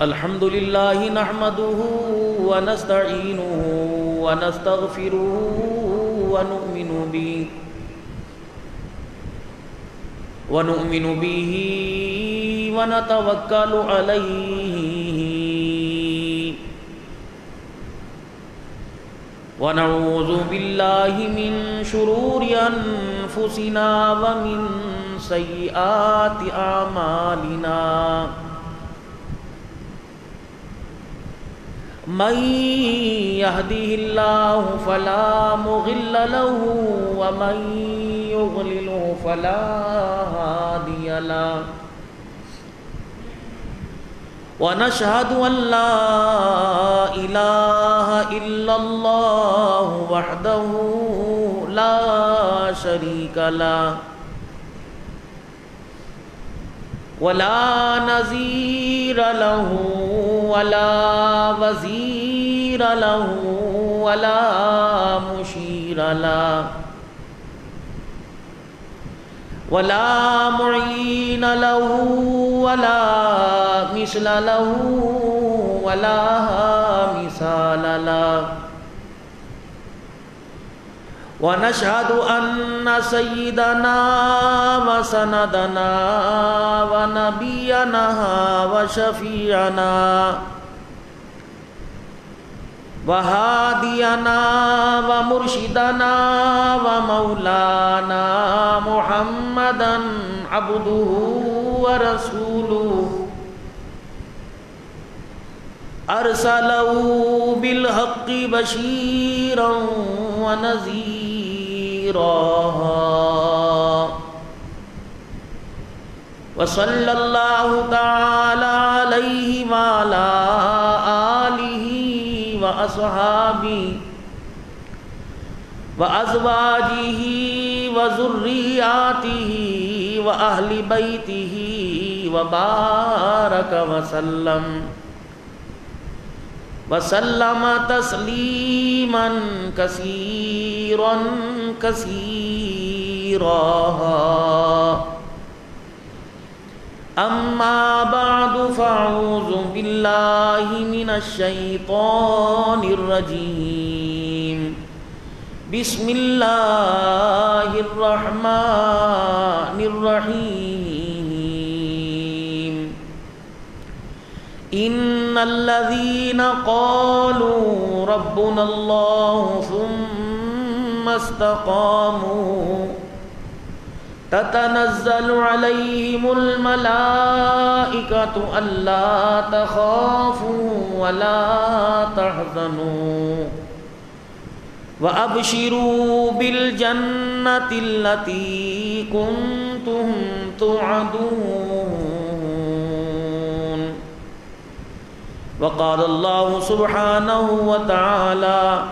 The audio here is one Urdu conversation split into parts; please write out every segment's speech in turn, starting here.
الحمد لله نحمده ونستعينه ونستغفره ونؤمن به ونتوكل عليه ونعوذ بالله من شرور أنفسنا ومن سيئات أعمالنا من يهده الله فلا مضل له ومن يضلله فلا هادي له ونشهد أن لا إله إلا الله وحده لا شريك له ولا نظير له ولا وزير له ولا مشير له ولا معين له ولا مثل له ولا مثال له ونشهد أن سيدنا وسندنا ونبينا وشفيعنا وهادينا ومرشدنا ومولانا محمدا عبده ورسوله أرسله بالحق بشيرا ونذيرا وصلى الله تعالى عليه وعلى آله وأصحابه وأزواجه وذرياته وأهل بيته وبارك وسلم تسليما كثيرا أما بعد فأعوذ بالله من الشيطان الرجيم بسم الله الرحمن الرحيم إن الذين قالوا ربنا الله ثم استقاموا تتنزل عليهم الملائكة ألا تخافوا ولا تحزنوا وأبشروا بالجنة التي كنتم توعدون وقال الله سبحانه وتعالى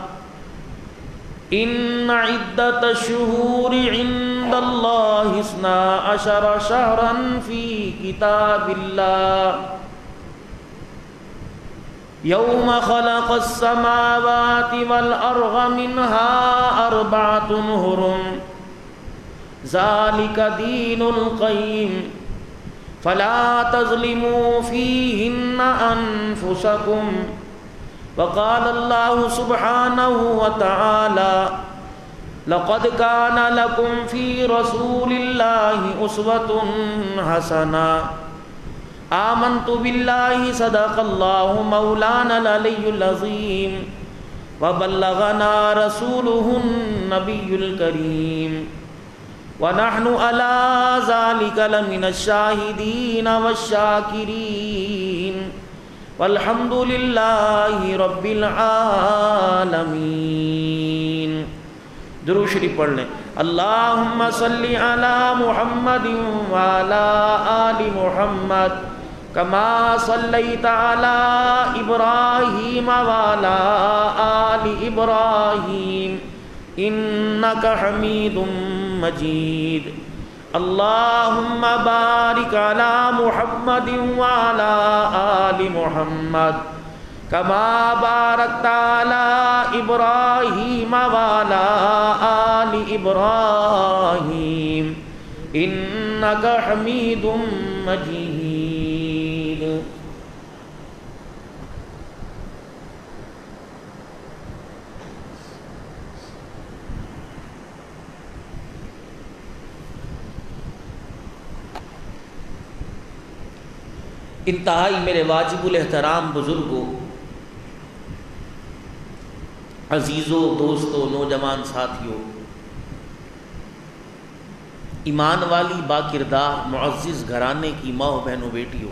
إن عدة الشهور عند الله 12 شهرا في كتاب الله يوم خلق السماوات والأرض منها 4 حرم ذلك دين القيم فلا تظلموا فيهن أنفسكم وقال الله سبحانه وتعالى لقد كان لكم في رسول الله أسوة حسنة آمنت بالله صدق الله مولانا العلي العظيم وبلغنا رسوله النبي الكريم ونحن على ذلك لمن الشاهدين والشاكرين والحمد لله رب العالمین۔ درود شریف پڑھ لیں۔ اللہم صلی علی محمد وعلی آل محمد کما صلیت علی ابراہیم وعلی آل ابراہیم انک حمید مجید۔ اللہم بارک علی محمد وعلی آل محمد کما بارکت علی ابراہیم وعلی آل ابراہیم إنك حميد مجيد. انتہائی میرے واجب الاحترام بزرگوں، عزیزوں، دوستوں، نوجوان ساتھیوں، ایمان والی با کردار معزز گھرانے کی ماں و بہنوں، بیٹیوں،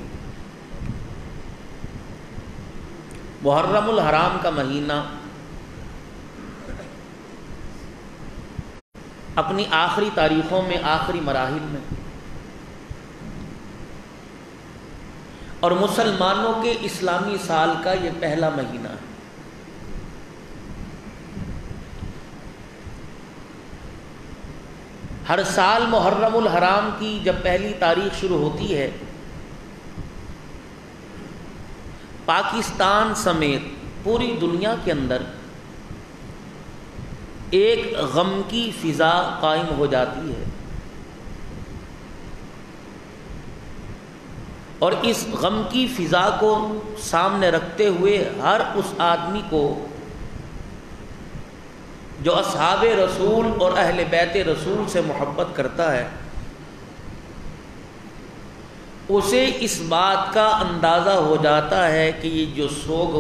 محرم الحرام کا مہینہ اپنی آخری تاریخوں میں، آخری مراحل میں، اور مسلمانوں کے اسلامی سال کا یہ پہلا مہینہ ہے. ہر سال محرم الحرام کی جب پہلی تاریخ شروع ہوتی ہے، پاکستان سمیت پوری دنیا کے اندر ایک غم کی فضا قائم ہو جاتی ہے، اور اس غم کی فضا کو سامنے رکھتے ہوئے ہر اس آدمی کو جو اصحاب رسول اور اہل بیت رسول سے محبت کرتا ہے، اسے اس بات کا اندازہ ہو جاتا ہے کہ یہ جو سوگ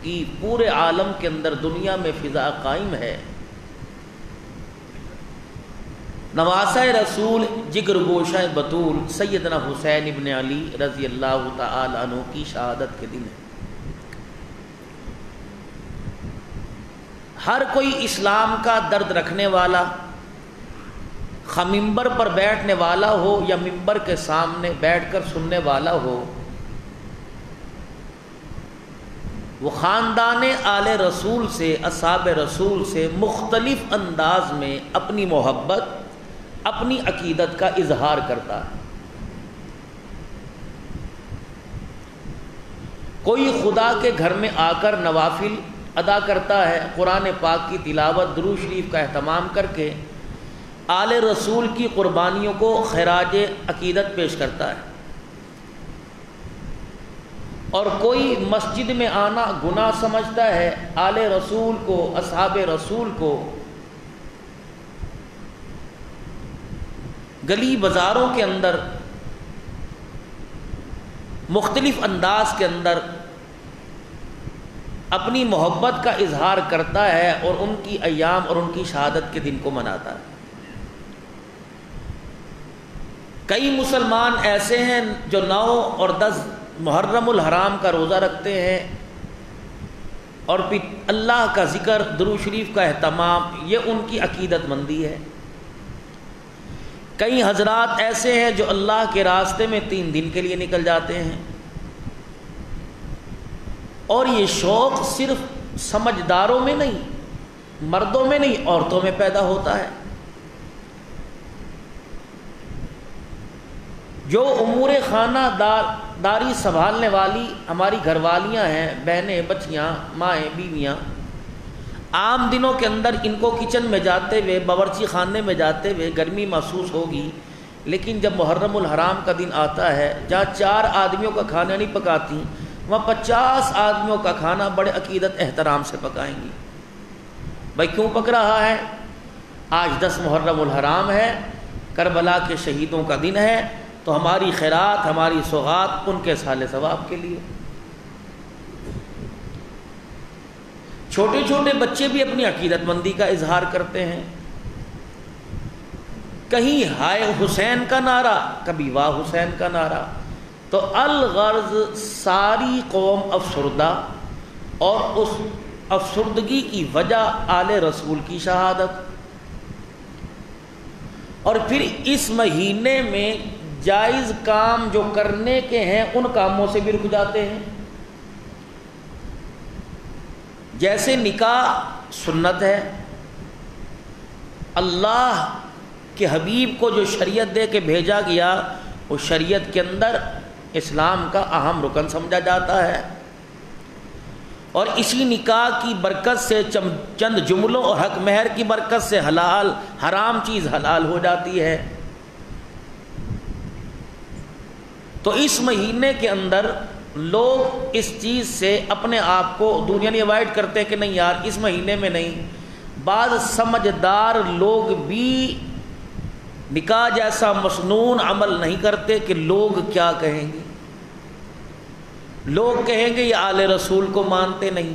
کی پورے عالم کے اندر دنیا میں فضا قائم ہے، نواسہ رسول جگر گوشہ بطول سیدنا حسین ابن علی رضی اللہ تعالی عنہ کی شہادت کے دن ہے. ہر کوئی اسلام کا درد رکھنے والا، خواہ ممبر پر بیٹھنے والا ہو یا ممبر کے سامنے بیٹھ کر سننے والا ہو، وہ خاندان آل رسول سے، اصحاب رسول سے مختلف انداز میں اپنی محبت، اپنی عقیدت کا اظہار کرتا ہے. کوئی خدا کے گھر میں آ کر نوافل ادا کرتا ہے، قرآن پاک کی تلاوت، درود شریف کا اہتمام کر کے آل رسول کی قربانیوں کو خراج عقیدت پیش کرتا ہے. اور کوئی مسجد میں آنا گناہ سمجھتا ہے، آل رسول کو، اصحاب رسول کو گلی بازاروں کے اندر مختلف انداز کے اندر اپنی محبت کا اظہار کرتا ہے اور ان کی ایام اور ان کی شہادت کے دن کو مناتا ہے. کئی مسلمان ایسے ہیں جو 9 اور 10 محرم الحرام کا روزہ رکھتے ہیں اور پھر اللہ کا ذکر، درود شریف کا اہتمام، یہ ان کی عقیدت مندی ہے. کئی حضرات ایسے ہیں جو اللہ کے راستے میں 3 دن کے لیے نکل جاتے ہیں، اور یہ شوق صرف سمجھداروں میں نہیں، مردوں میں نہیں، عورتوں میں پیدا ہوتا ہے. جو امور خانہ داری سنبھالنے والی ہماری گھر والیاں ہیں، بہنیں، بچیاں، مائیں، بیویاں، عام دنوں کے اندر ان کو کچن میں جاتے ہوئے، باورچی خانے میں جاتے ہوئے گرمی محسوس ہوگی، لیکن جب محرم الحرام کا دن آتا ہے، جہاں 4 آدمیوں کا کھانا نہیں پکاتی، وہاں 50 آدمیوں کا کھانا بڑے عقیدت احترام سے پکائیں گی. بھائی کیوں پک رہا ہے؟ آج 10 محرم الحرام ہے، کربلا کے شہیدوں کا دن ہے، تو ہماری خیرات، ہماری سوغات ان کے سال ثواب کے لیے. چھوٹے چھوٹے بچے بھی اپنی عقیدت مندی کا اظہار کرتے ہیں. کہیں ہائے حسین کا نعرہ، کبھی واہ حسین کا نعرہ. تو الغرض ساری قوم افسردہ، اور اس افسردگی کی وجہ آل رسول کی شہادت. اور پھر اس مہینے میں جائز کام جو کرنے کے ہیں ان کاموں سے بھی رک جاتے ہیں. جیسے نکاح سنت ہے، اللہ کے حبیب کو جو شریعت دے کے بھیجا گیا، وہ شریعت کے اندر اسلام کا اہم رکن سمجھا جاتا ہے. اور اسی نکاح کی برکت سے چند جملوں اور حق مہر کی برکت سے حلال حرام چیز حلال ہو جاتی ہے. تو اس مہینے کے اندر لوگ اس چیز سے اپنے آپ کو دنیا نہیں اوائڈ کرتے کہ نہیں یار اس مہینے میں نہیں. بعض سمجھدار لوگ بھی نکاح جیسا مسنون عمل نہیں کرتے کہ لوگ کیا کہیں گے. لوگ کہیں گے یہ آل رسول کو مانتے نہیں.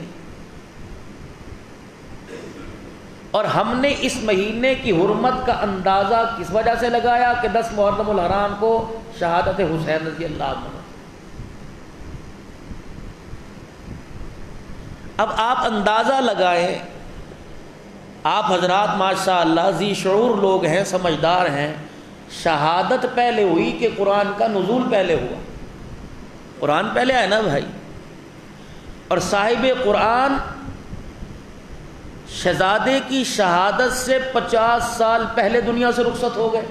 اور ہم نے اس مہینے کی حرمت کا اندازہ کس وجہ سے لگایا کہ 10 محرم الحرام کو شہادت حسین رضی اللہ عنہ. اب آپ اندازہ لگائیں، آپ حضرات ماشاءاللہ ذی شعور لوگ ہیں، سمجھدار ہیں، شہادت پہلے ہوئی کہ قرآن کا نزول پہلے ہوا؟ قرآن پہلے آیا نا بھائی. اور صاحب قرآن شہزادے کی شہادت سے 50 سال پہلے دنیا سے رخصت ہو گئے.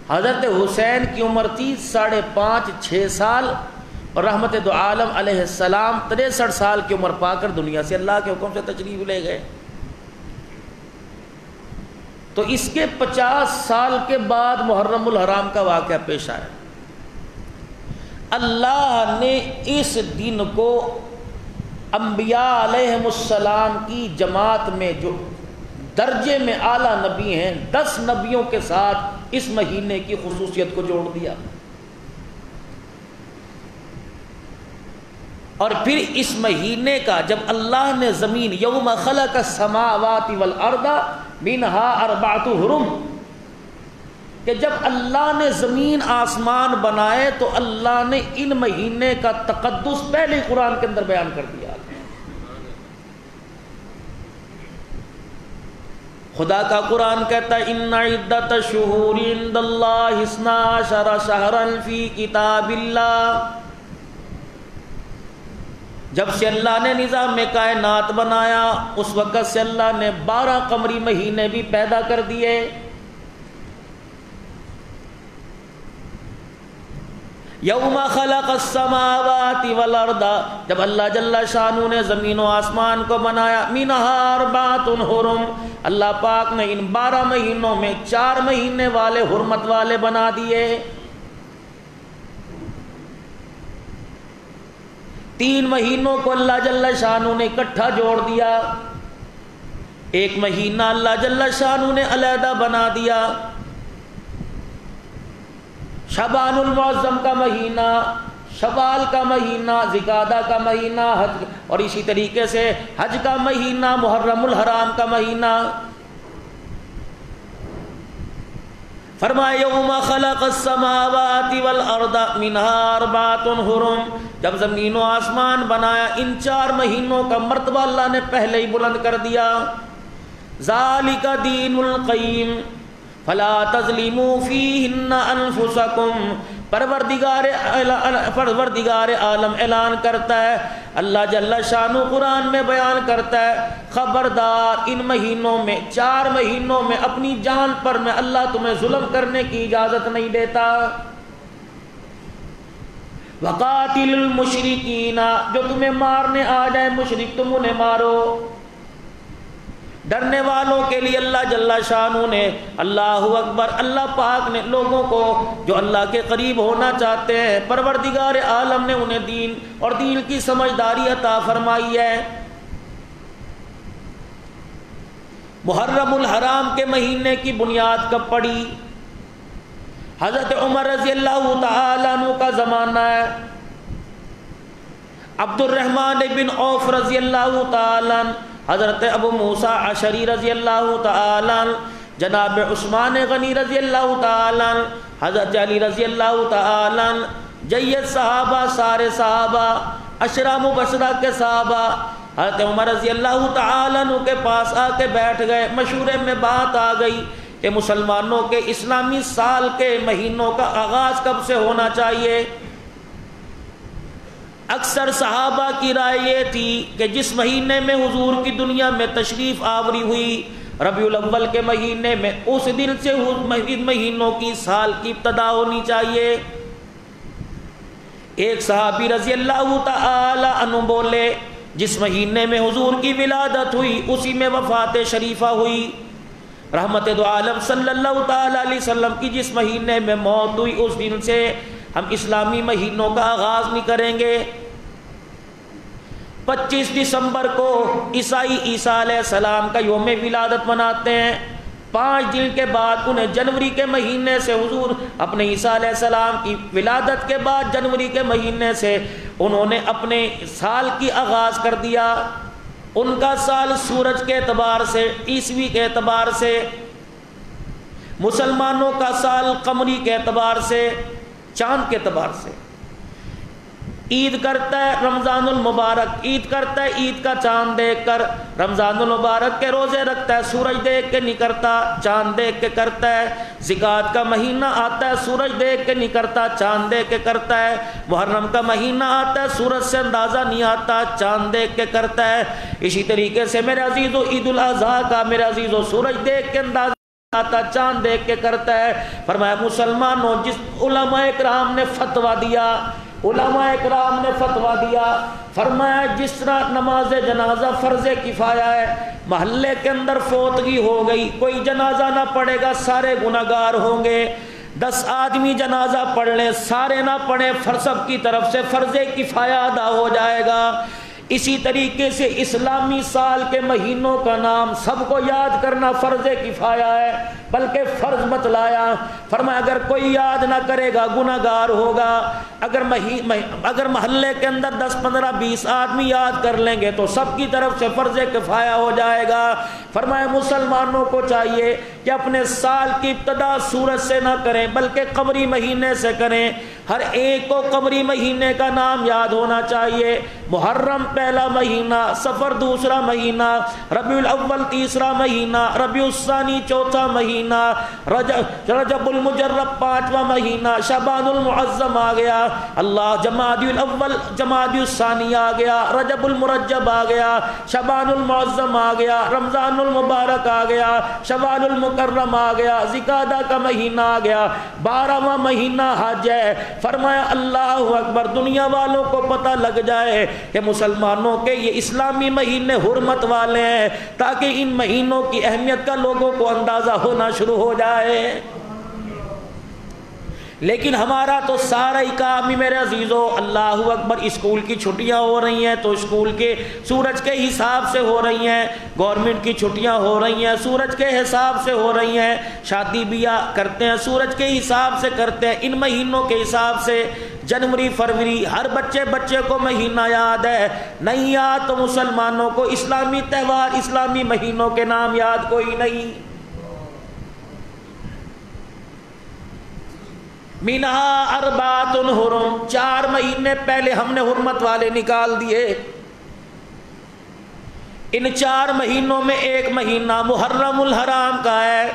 حضرت حسین کی عمر تھی 5.5-6 سال، اور رحمت دو عالم علیہ السلام 63 سال کی عمر پا کر دنیا سے اللہ کے حکم سے تشریف لے گئے. تو اس کے 50 سال کے بعد محرم الحرام کا واقعہ پیش آیا. اللہ نے اس دن کو انبیاء علیہم السلام کی جماعت میں جو درجے میں اعلیٰ نبی ہیں 10 نبیوں کے ساتھ اس مہینے کی خصوصیت کو جوڑ دیا. اور پھر اس مہینے کا جب اللہ نے زمین یوم خلق السماوات والارض منہا 4 حرم، کہ جب اللہ نے زمین آسمان بنائے تو اللہ نے ان مہینے کا تقدس پہلے قرآن کے اندر بیان کر دیا. خدا کا قرآن کہتا ہے ان عدت الشہور عند اللہ 12 شہرا فی کتاب اللہ. جب سے اللہ نے نظام میں کائنات بنایا اس وقت سے اللہ نے 12 قمری مہینے بھی پیدا کر دیے. یوم خلق السماوات والارض، جب اللہ جل شانہ نے زمین و آسمان کو بنایا، منہا 4 حرم، اللہ پاک نے ان 12 مہینوں میں 4 مہینے والے حرمت والے بنا دیے. 3 مہینوں کو اللہ جل شانہ نے اکٹھا جوڑ دیا. 1 مہینہ اللہ جل شانہ نے علیحدہ بنا دیا. شعبان المعظم کا مہینہ، شوال کا مہینہ، ذوالقعدہ کا مہینہ، حج، اور اسی طریقے سے حج کا مہینہ، محرم الحرام کا مہینہ. فرمایا یوم خلق السماوات والارض منہا 4 حرم، جب زمین و آسمان بنایا ان 4 مہینوں کا مرتبہ اللہ نے پہلے ہی بلند کر دیا. ذالک دین القیم فلا تظلموا فیہن انفسکم. پروردگار عالم اعلان کرتا ہے، اللہ جل شانہ قرآن میں بیان کرتا ہے، خبردار ان مہینوں میں 4 مہینوں میں اپنی جان پر میں اللہ تمہیں ظلم کرنے کی اجازت نہیں دیتا. وقاتل المشرکین، جو تمہیں مارنے آ جائے مشرک تم انہیں مارو. ڈرنے والوں کے لیے اللہ جل شانہ نے، اللہ اکبر، اللہ پاک نے لوگوں کو جو اللہ کے قریب ہونا چاہتے ہیں پروردگار عالم نے انہیں دین اور دین کی سمجھداری عطا فرمائی ہے. محرم الحرام کے مہینے کی بنیاد کب پڑی؟ حضرت عمر رضی اللہ تعالیٰ عنہ کا زمانہ ہے. عبد الرحمن بن عوف رضی اللہ تعالیٰ عنہ، حضرت ابو موسیٰ اشعری رضی اللہ تعالیٰ عنہ، جناب عثمان غنی رضی اللہ تعالیٰ عنہ، حضرت علی رضی اللہ تعالیٰ عنہ، جید صحابہ، سارے صحابہ، عشرہ مبشرہ کے صحابہ حضرت عمر رضی اللہ تعالیٰ عنہ کے پاس آ کے بیٹھ گئے. مشورے میں بات آ گئی کہ مسلمانوں کے اسلامی سال کے مہینوں کا آغاز کب سے ہونا چاہیے. اکثر صحابہ کی رائے یہ تھی کہ جس مہینے میں حضور کی دنیا میں تشریف آوری ہوئی ربیع الاول کے مہینے میں، اس دن سے مہینوں کی سال کی ابتدا ہونی چاہیے. ایک صحابی رضی اللہ تعالی عنہ بولے جس مہینے میں حضور کی ولادت ہوئی اسی میں وفات شریفہ ہوئی. رحمت دو عالم صلی اللہ تعالی علیہ وسلم کی جس مہینے میں موت ہوئی اس دن سے ہم اسلامی مہینوں کا آغاز نہیں کریں گے۔ 25 دسمبر کو عیسائی عیسیٰ علیہ السلام کا یوم ولادت مناتے ہیں۔ 5 دن کے بعد انہیں جنوری کے مہینے سے حضور اپنے عیسیٰ علیہ السلام کی ولادت کے بعد جنوری کے مہینے سے انہوں نے اپنے سال کی آغاز کر دیا۔ ان کا سال سورج کے اعتبار سے، عیسوی کے اعتبار سے، مسلمانوں کا سال قمری کے اعتبار سے، چاند کے اعتبار سے۔ عید کرتا ہے رمضان المبارک، عید کرتا ہے عید کا چاند دیکھ کر، رمضان المبارک کے روزے رکھتا ہے سورج دیکھ کے نہیں کرتا، چاند دیکھ کے کرتا ہے۔ زکوٰۃ کا مہینہ آتا ہے سورج دیکھ کے نہیں کرتا، چاند دیکھ کے کرتا ہے۔ محرم کا مہینہ آتا ہے سورج سے اندازہ نہیں آتا، چاند دیکھ کے کرتا ہے۔ اسی طریقے سے میرے عزیزو عید الاضحیٰ کا میرے عزیزو سورج دیکھ کے اندازہ آتا، چاند دیکھ کے کرتا ہے۔ فرمایا مسلمانوں جس علماء کرام نے فتویٰ دیا، علماء اکرام نے فتویٰ دیا، فرمایا جس طرح نماز جنازہ فرض کفایہ ہے، محلے کے اندر فوتگی ہو گئی، کوئی جنازہ نہ پڑھے گا سارے گناہگار ہوں گے۔ 10 آدمی جنازہ پڑھ لیں سارے نہ پڑھیں، سب کی طرف سے فرض کفایہ ادا ہو جائے گا۔ اسی طریقے سے اسلامی سال کے مہینوں کا نام سب کو یاد کرنا فرض کفایہ ہے، بلکہ فرض بتلایا۔ فرمایا اگر کوئی یاد نہ کرے گا گناہگار ہوگا۔ اگر محلے کے اندر 10 15 20 آدمی یاد کر لیں گے تو سب کی طرف سے فرض کفایہ ہو جائے گا۔ فرمایا مسلمانوں کو چاہیے کہ اپنے سال کی ابتدا سورج سے نہ کریں بلکہ قمری مہینے سے کریں۔ ہر ایک کو قمری مہینے کا نام یاد ہونا چاہیے۔ محرم پہلا مہینہ، صفر دوسرا مہینہ، ربیع الاول تیسرا مہینہ، ربیع الثانی چوتھا مہینہ، رجب المجرب 5واں مہینہ، شعبان المعظم آ گیا، اللہ جمادی الاول جمادی الثانی آ گیا، رجب المرجب آ گیا، شعبان المعظم آ گیا، رمضان المبارک آ گیا، شوال المکرم آ گیا، ذوالقعدہ کا مہینہ آ گیا، 12واں مہینہ حج ہے۔ فرمایا اللہ اکبر، دنیا والوں کو پتہ لگ جائے کہ مسلمانوں کے یہ اسلامی مہینے حرمت والے ہیں، تاکہ ان مہینوں کی اہمیت کا لوگوں کو اندازہ ہونا شروع ہو جائے۔ لیکن ہمارا تو سارا ہی کام ہی میرے عزیزو اللہ اکبر، اسکول کی چھٹیاں ہو رہی ہیں تو اسکول کے سورج کے حساب سے ہو رہی ہیں، گورنمنٹ کی چھٹیاں ہو رہی ہیں سورج کے حساب سے ہو رہی ہیں، شادی بیاہ کرتے ہیں سورج کے حساب سے کرتے ہیں، ان مہینوں کے حساب سے۔ جنوری فروری ہر بچے کو مہینہ یاد ہے، نہیں یاد تو مسلمانوں کو اسلامی تہوار اسلامی مہینوں کے نام یاد کوئی نہیں۔ منہا اربعۃ حرم، 4 مہینے پہلے ہم نے حرمت والے نکال دیے۔ ان 4 مہینوں میں ایک مہینہ محرم الحرام کا ہے۔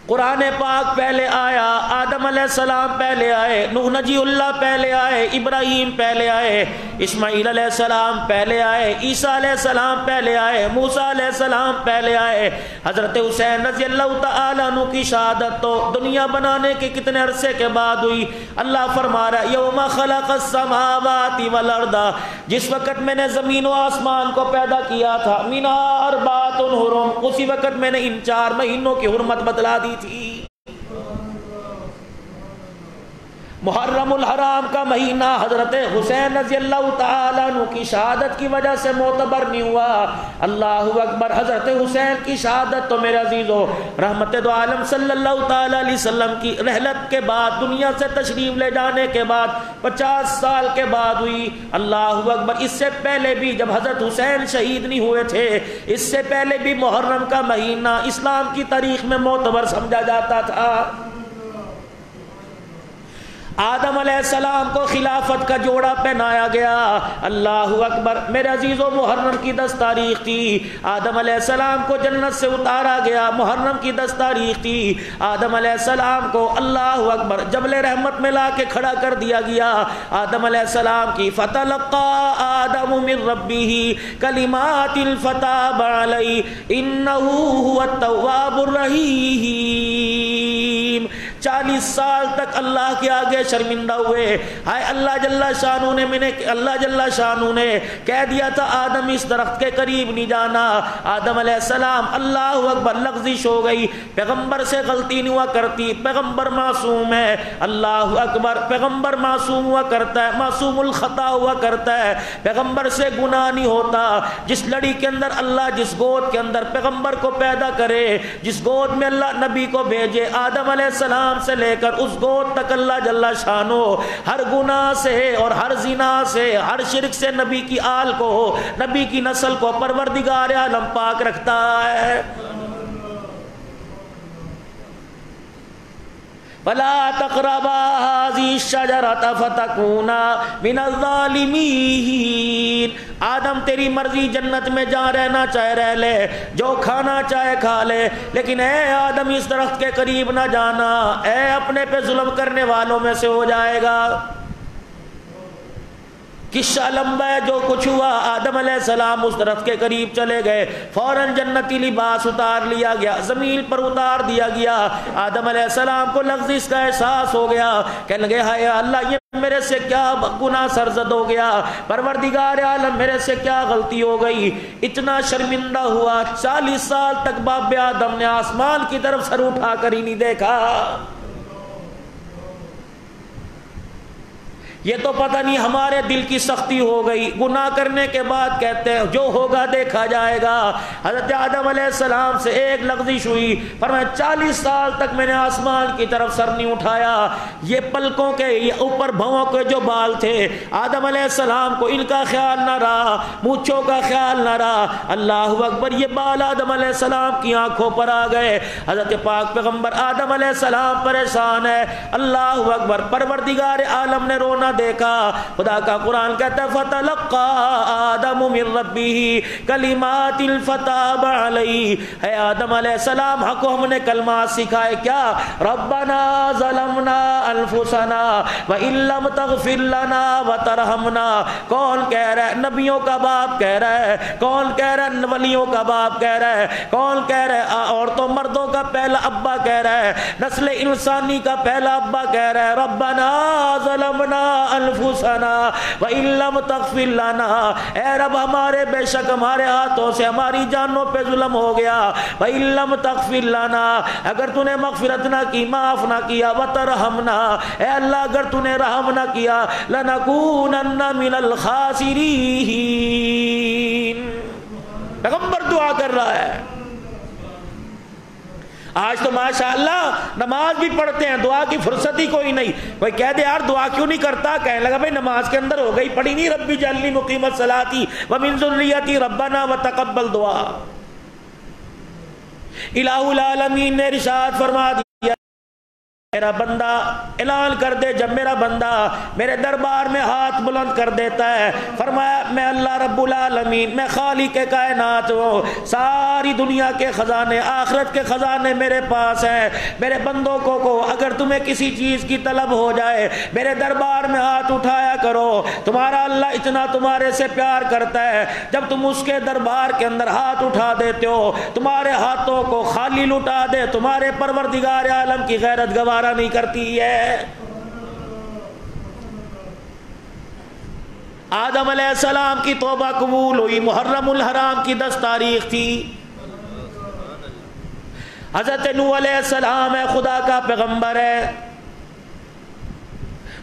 قرآن پاک پہلے آیا، آدم علیہ السلام پہلے آئے، نوح نجی اللہ پہلے آئے، ابراہیم پہلے آئے، اسماعیل علیہ السلام پہلے آئے، عیسیٰ علیہ السلام پہلے آئے، موسیٰ علیہ السلام پہلے آئے۔ حضرت حسین رضی اللہ تعالیٰ عنہ کی شہادت تو دنیا بنانے کے کتنے عرصے کے بعد ہوئی؟ اللہ فرما رہا ہے یوم خلق السماوات والارض، جس وقت میں نے زمین و آسمان کو پیدا کیا تھا، منہا اربعۃ حرم، اسی وقت میں نے ان 4 مہینوں کی حرمت بتلا دی تھی۔ محرم الحرام کا مہینہ حضرت حسین رضی اللہ تعالیٰ عنہ کی شہادت کی وجہ سے معتبر نہیں ہوا۔ اللہ اکبر، حضرت حسین کی شہادت تو میرے عزیزو رحمت دو عالم صلی اللہ تعالیٰ علیہ وسلم کی رحلت کے بعد، دنیا سے تشریف لے جانے کے بعد 50 سال کے بعد ہوئی۔ اللہ اکبر، اس سے پہلے بھی جب حضرت حسین شہید نہیں ہوئے تھے، اس سے پہلے بھی محرم کا مہینہ اسلام کی تاریخ میں معتبر سمجھا جاتا تھا۔ آدم علیہ السلام کو خلافت کا جوڑا پہنایا گیا۔ اللہ اکبر، میرے عزیزو محرم کی 10 تاریخ تھی، آدم علیہ السلام کو جنت سے اتارا گیا، محرم کی 10 تاریخ تھی۔ آدم علیہ السلام کو اللہ اکبر جبل رحمت میں لا کے کھڑا کر دیا گیا۔ آدم علیہ السلام کی فتلقى آدم من ربه کلمات فتاب علیہ انہ هو التواب الرحیم۔ 40 سال تک اللہ کے آگے شرمندہ ہوئے. ہائے اللہ جل شانہ نے کہہ دیا تھا آدم اس درخت کے قریب نہیں جانا. آدم علیہ السلام اللہ اکبر لغزش ہو گئی. پیغمبر سے غلطی نہیں ہوا کرتی, پیغمبر معصوم ہے. اللہ اکبر, پیغمبر معصوم ہوا کرتا ہے, معصوم الخطا ہوا کرتا ہے, پیغمبر سے گناہ نہیں ہوتا. جس لڑی کے اندر اللہ جس گود کے اندر پیغمبر کو پیدا کرے, جس گود میں اللہ نبی کو بھیجے, آدم علیہ السلام سے لے کر اس گود تک اللہ جل شانہ ہر گناہ سے اور ہر زنا سے ہر شرک سے نبی کی آل کو, نبی کی نسل کو پروردگار عالم پاک رکھتا ہے. فلا تقربا هذه الشجرة فتكونا من الظالمين. آدم تیری مرضی, جنت میں جہاں رہنا چاہے رہ لے, جو کھانا چاہے کھا لے, لیکن اے آدم اس درخت کے قریب نہ جانا, اے اپنے پہ ظلم کرنے والوں میں سے ہو جائے گا. قصہ لمبا ہے. جو کچھ ہوا, آدم علیہ السلام اس درخت کے قریب چلے گئے, فوراً جنتی لباس اتار لیا گیا, زمین پر اتار دیا گیا. آدم علیہ السلام کو لغزش کا احساس ہو گیا, کہنے لگے ہائے اللہ یہ میرے سے کیا گناہ سرزد ہو گیا, پروردگار عالم میرے سے کیا غلطی ہو گئی. اتنا شرمندہ ہوا, 40 سال تک باپ آدم نے آسمان کی طرف سر اٹھا کر ہی نہیں دیکھا. یہ تو پتہ نہیں ہمارے دل کی سختی ہو گئی, گناہ کرنے کے بعد کہتے ہیں جو ہوگا دیکھا جائے گا. حضرت آدم علیہ السلام سے ایک لغزش ہوئی, فرمایا 40 سال تک میں نے آسمان کی طرف سر نہیں اٹھایا. یہ پلکوں کے یہ اوپر بھووں کے جو بال تھے آدم علیہ السلام کو ان کا خیال نہ رہا, مونچھوں کا خیال نہ رہا. اللہ اکبر, یہ بال آدم علیہ السلام کی آنکھوں پر آ گئے. حضرت پاک پیغمبر آدم علیہ السلام پریشان ہے. اللہ اکبر, پروردگار عالم نے رونا دیکھا. خدا کا قرآن کہتا ہے فَتَلَقَّى آدَمُ مِن رَبِّهِ كَلِمَاتٍ فَتَابَ عَلَيْهِ. اے آدم علیہ السلام حق کو ہم نے کلمات سکھائے, کیا ربنا ظلمنا انفسنا وَإِن لَمْ تَغْفِرْ لَنَا وَتَرْحَمْنَا. کون کہہ رہا ہے؟ نبیوں کا باپ کہہ رہا ہے. کون کہہ رہا ہے؟ ولیوں کا باپ کہہ رہا ہے. کون کہہ رہا ہے؟ عورتوں مردوں کا پہلا ابا کہہ رہا ہے, نسل انسانی کا پہلا ابا کہہ رہا ہے ربنا ظلمنا انفسنا وَإِن لَمْ تَغْفِرْ لَنَا. اے رب ہمارے بے شک ہمارے ہاتھوں سے ہماری جانوں پہ ظلم ہو گیا. وَإِن لَمْ تَغْفِرْ لَنَا, اگر تو نے مغفرت نہ کی, معاف نہ کیا, وَتَرْحَمْنَا, اے اللہ اگر تو نے رحم نہ کیا, لَنَكُونَنَّ مِنَ الْخَاسِرِينَ. پیغمبر دعا کر رہا ہے. آج تو ماشاءاللہ نماز بھی پڑھتے ہیں, دعا کی فرصت ہی کوئی نہیں. کوئی کہہ دے یار دعا کیوں نہیں کرتا, کہنے لگا بھائی نماز کے اندر ہو گئی, پڑھی نہیں ربی جعلنی مقیم الصلاۃ ومن ذریتی ربنا وتقبل دعا. الہ العالمین نے ارشاد فرما دیا میرا بندہ اعلان کر دے, جب میرا بندہ میرے دربار میں ہاتھ بلند کر دیتا ہے, فرمایا میں اللہ رب العالمین, میں خالق کائنات ہوں, ساری دنیا کے خزانے, آخرت کے خزانے میرے پاس ہیں. میرے بندوں کو اگر تمہیں کسی چیز کی طلب ہو جائے میرے دربار میں ہاتھ اٹھایا کرو. تمہارا اللہ اتنا تمہارے سے پیار کرتا ہے, جب تم اس کے دربار کے اندر ہاتھ اٹھا دیتے ہو تمہارے ہاتھوں کو خالی لٹا دے, تمہارے پروردگار عالم کی غیرت گوارا نہیں کرتی ہے. آدم علیہ السلام کی توبہ قبول ہوئی, محرم الحرام کی 10 تاریخ تھی. حضرت نوح علیہ السلام ہے, خدا کا پیغمبر ہے,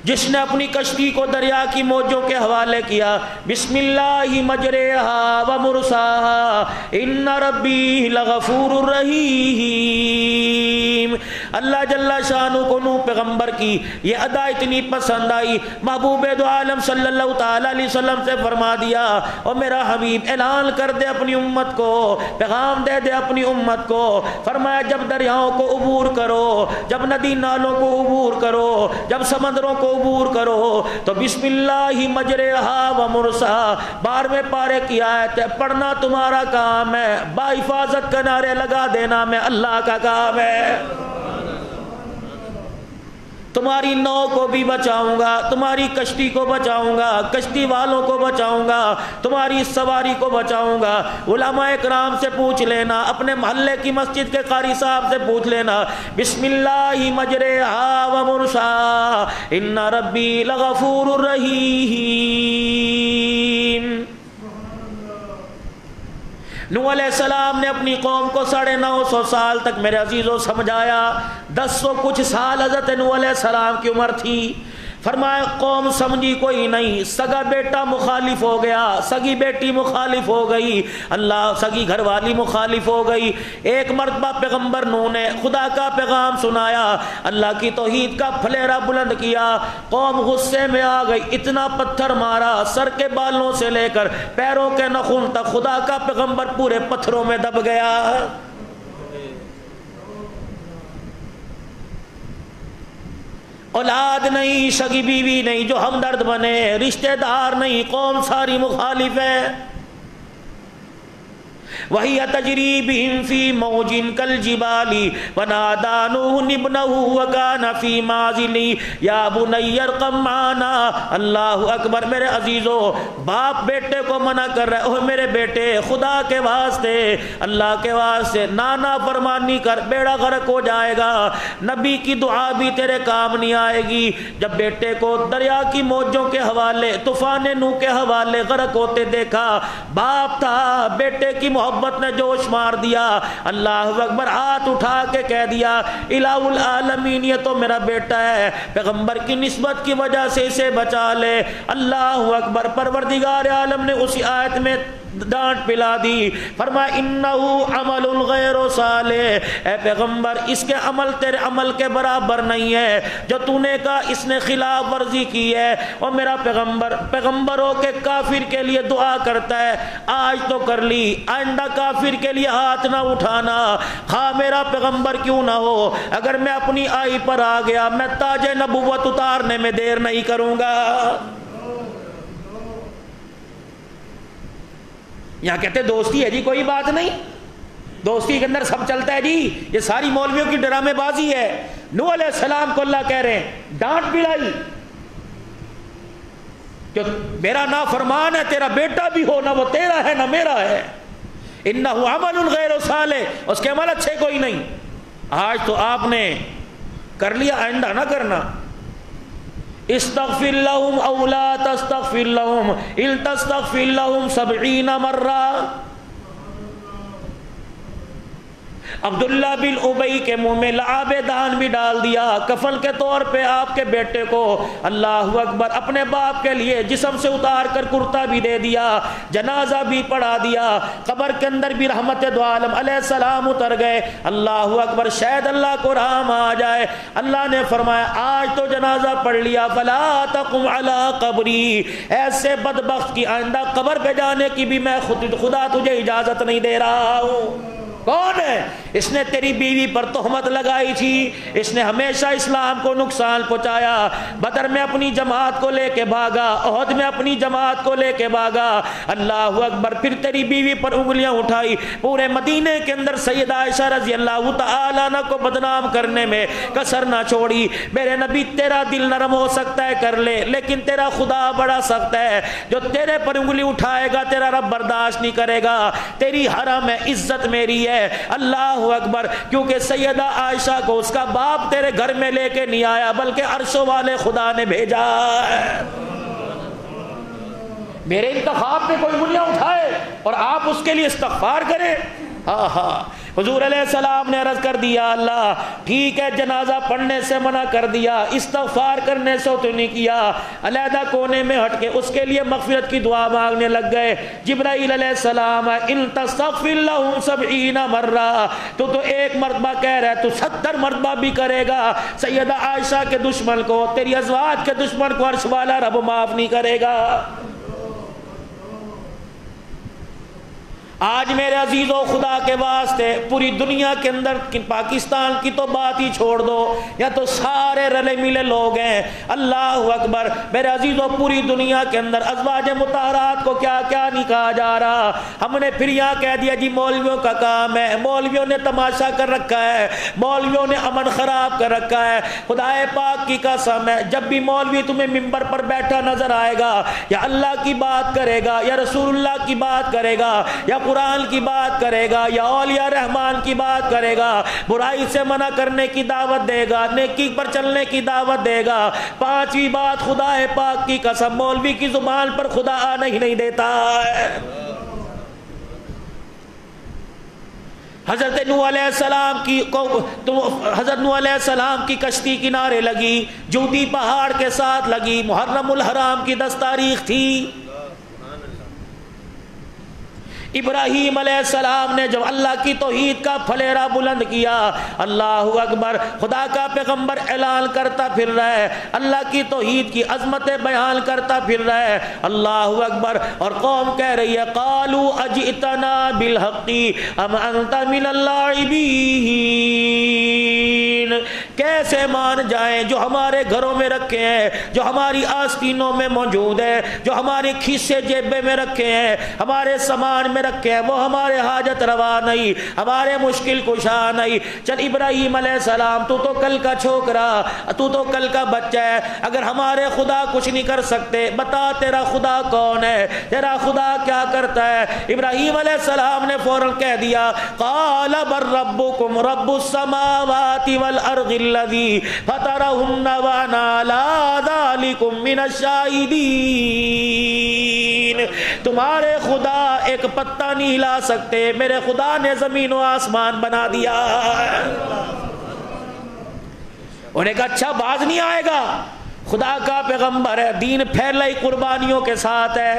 جس نے اپنی کشتی کو دریا کی موجوں کے حوالے کیا. بسم اللہ مجریہا و مرساہا ان ربی لغفور الرحیم. اللہ جل شانہ کو نوح پیغمبر کی یہ ادا اتنی پسند آئی, محبوب دو عالم صلی اللہ تعالی علیہ وسلم سے فرما دیا اور میرا حبیب اعلان کر دے اپنی امت کو, پیغام دے دے اپنی امت کو. فرمایا جب دریاؤں کو عبور کرو, جب ندی نالوں کو عبور کرو, جب سمندروں کو عبور کرو تو بسم اللہ مجریہا و مرساہا 12ویں پارے کی آیت ہے, پڑھنا تمہارا کام ہے, با حفاظت کا نعرے لگا دینا میں اللہ کا کام ہے. تمہاری نو کو بھی بچاؤں گا، تمہاری کشتی کو بچاؤں گا، کشتی والوں کو بچاؤں گا، تمہاری سواری کو بچاؤں گا۔ علماء اکرام سے پوچھ لینا، اپنے محلے کی مسجد کے قاری صاحب سے پوچھ لینا، بسم اللہ مجریہا و مرساہا ان ربی لغفور رحیم۔ نوح علیہ السلام نے اپنی قوم کو 950 سال تک میرے عزیزوں سمجھایا۔ 100 کچھ سال حضرت نوح علیہ السلام کی عمر تھی۔ فرمایا قوم سمجھی کوئی نہیں، سگا بیٹا مخالف ہو گیا، سگی بیٹی مخالف ہو گئی، اللہ سگی گھر والی مخالف ہو گئی۔ ایک مرتبہ پیغمبر نوح نے خدا کا پیغام سنایا، اللہ کی توحید کا پھلیرا بلند کیا، قوم غصے میں آ گئی، اتنا پتھر مارا، سر کے بالوں سے لے کر پیروں کے نخون تک خدا کا پیغمبر پورے پتھروں میں دب گیا۔ اولاد نہیں، سگی بیوی نہیں جو ہمدرد بنے، رشتہ دار نہیں، قوم ساری مخالف ہے۔ وَهِيَ تَجْرِي بِهِمْ فِي مَوْجٍ كَالْجِبَالِ وَنَادَىٰ نُوحٌ ابْنَهُ وَكَانَ فِي مَعْزِلٍ يَا بُنَيَّ ارْكَب مَّعَنَا۔ اللہ اکبر۔ میرے عزیزو، باپ بیٹے کو منع کر رہے، اوہ میرے بیٹے خدا کے واسطے، اللہ کے واسطے نانا فرمانی کر، بیڑا غرق ہو جائے گا، نبی کی دعا بھی تیرے کام نہیں آئے گی۔ جب بیٹے کو دریا کی موجوں کے حوالے، طوفان نوح کے حوالے غرق ہوتے دیکھا، باپ تھا، بیٹے کی محبت نے جوش مار دیا، اللہ اکبر، ہاتھ اٹھا کے کہہ دیا الہ العالمین یہ تو میرا بیٹا ہے، پیغمبر کی نسبت کی وجہ سے اسے بچا لے۔ اللہ اکبر۔ پروردگار عالم نے اسی آیت میں ڈانٹ پلا دی، فرمایا انہو عمل غیر صالح، اے پیغمبر اس کے عمل تیرے عمل کے برابر نہیں ہے، جو تو نے کہا اس نے خلاف ورزی کی ہے۔ اور میرا پیغمبر پیغمبروں کے کافر کے لیے دعا کرتا ہے، آج تو کر لی، آئندہ کافر کے لیے ہاتھ نہ اٹھانا، خواہ میرا پیغمبر کیوں نہ ہو، اگر میں اپنی آئی پر آ گیا میں تاج نبوت اتارنے میں دیر نہیں کروں گا۔ یہاں کہتے دوستی ہے جی کوئی بات نہیں، دوستی کے اندر سب چلتا ہے جی، یہ ساری مولویوں کی ڈرامے بازی ہے۔ نوح علیہ السلام کو اللہ کہہ رہے ہیں، ڈانٹ پلائی کہ میرا نافرمان ہے، تیرا بیٹا بھی ہو، نہ وہ تیرا ہے نہ میرا ہے، انہو عمل غیر صالح، اس کے عمل اچھے کوئی نہیں۔ آج تو آپ نے کر لیا، آئندہ نہ کرنا۔ استغفر لهم او لا تستغفر لهم ان تستغفر لهم 70 مرہ۔ عبداللہ بن ابی کے منہ میں لعاب دہن بھی ڈال دیا، کفن کے طور پہ آپ کے بیٹے کو اللہ اکبر اپنے باپ کے لیے جسم سے اتار کر کرتا بھی دے دیا، جنازہ بھی پڑھا دیا، قبر کے اندر بھی رحمت دو عالم علیہ السلام اتر گئے۔ اللہ اکبر، شاید اللہ کو رحم آ جائے۔ اللہ نے فرمایا آج تو جنازہ پڑھ لیا، فلا تقم علی قبری، ایسے بدبخت کی آئندہ قبر پہ جانے کی بھی میں خدا تجھے اجازت نہیں دے رہا ہوں۔ کون ہے؟ اس نے تیری بیوی پر تہمت لگائی تھی، اس نے ہمیشہ اسلام کو نقصان پہنچایا، بدر میں اپنی جماعت کو لے کے بھاگا، احد میں اپنی جماعت کو لے کے بھاگا۔ اللہ اکبر، پھر تیری بیوی پر انگلیاں اٹھائی، پورے مدینے کے اندر سیدہ عائشہ رضی اللہ تعالیٰ عنہ کو بدنام کرنے میں کسر نہ چھوڑی۔ میرے نبی تیرا دل نرم ہو سکتا ہے کر لے، لیکن تیرا خدا بڑا سخت ہے، جو تیرے پر انگلی اٹھائے گا تیرا رب برداشت نہیں کرے گا۔ تیری حرم ہے، عزت میری ہے۔ اللہ اکبر، کیونکہ سیدہ عائشہ کو اس کا باپ تیرے گھر میں لے کے نہیں آیا بلکہ عرشوں والے خدا نے بھیجا ہے۔ میرے انتخاب پہ کوئی انگلیاں اٹھائے اور آپ اس کے لیے استغفار کریں، حضور علیہ السلام نے عرض کر دیا اللہ ٹھیک ہے، جنازہ پڑھنے سے منع کر دیا، استغفار کرنے سے تو نہیں کیا۔ علیحدہ کونے میں ہٹ کے اس کے لیے مغفرت کی دعا مانگنے لگ گئے۔ جبرائیل علیہ السلام ان تستغفر لهم 70 مرہ، تو ایک مرتبہ کہہ رہا ہے، تو 70 مرتبہ بھی کرے گا سیدہ عائشہ کے دشمن کو، تیری ازواج کے دشمن کو عرش والا رب معاف نہیں کرے گا۔ آج میرے عزیزوں خدا کے واسطے پوری دنیا کے اندر پاکستان کی تو بات ہی چھوڑ دو، یا تو سارے رلے ملے لوگ ہیں، اللہ اکبر میرے عزیزوں پوری دنیا کے اندر ازواج مطہرات کو کیا کیا نہیں کہا جا رہا۔ ہم نے پھر یہاں کہہ دیا جی مولویوں کا کام ہے، مولویوں نے تماشا کر رکھا ہے، مولویوں نے امن خراب کر رکھا ہے۔ خدا پاک کی قسم ہے جب بھی مولوی تمہیں ممبر پر بیٹھا نظر آئے گا، یا اللہ کی بات کرے گا، یا رسول اللہ کی بات کرے گا، یا قرآن کی بات کرے گا، یا اولیاء رحمان کی بات کرے گا، برائی سے منع کرنے کی دعوت دے گا، نیکی پر چلنے کی دعوت دے گا، پانچویں بات خدا پاک کی قسم مولوی کی زبان پر خدا آنا ہی نہیں دیتا ہے۔ حضرت نوح علیہ السلام کی کشتی کنارے لگی، جودی پہاڑ کے ساتھ لگی، محرم الحرام کی 10 تاریخ تھی۔ ابراہیم علیہ السلام نے جب اللہ کی توحید کا پھلیرا بلند کیا، اللہ اکبر خدا کا پیغمبر اعلان کرتا پھر رہا ہے، اللہ کی توحید کی عظمت بیان کرتا پھر رہا ہے، اللہ اکبر، اور قوم کہہ رہی ہے قالوا اجئتنا بالحق ام انت من اللاعبین۔ کیسے مان جائیں جو ہمارے گھروں میں رکھے ہیں، جو ہماری آستینوں میں موجود ہے، جو ہمارے کھیسے جیبے میں رکھے ہیں، ہمارے سامان میں رکھے ہیں، وہ ہمارے حاجت روا نہیں، ہمارے مشکل کشا نہیں۔ چل ابراہیم علیہ السلام تو کل کا چھوکرا، تو کل کا بچہ ہے، اگر ہمارے خدا کچھ نہیں کر سکتے بتا تیرا خدا کون ہے، تیرا خدا کیا کرتا ہے؟ ابراہیم علیہ السلام نے فوراً کہہ دیا قال بر ربکم رب السماوات والارض الذی فطرہن وانا علی ذلکم من الشاہدین۔ تمہارے خدا ایک پتہ نہیں ہلا سکتے، میرے خدا نے زمین و آسمان بنا دیا۔ انہوں نے کہا اچھا باز نہیں آئے گا، خدا کا پیغمبر ہے، دین پھیلائی قربانیوں کے ساتھ ہے،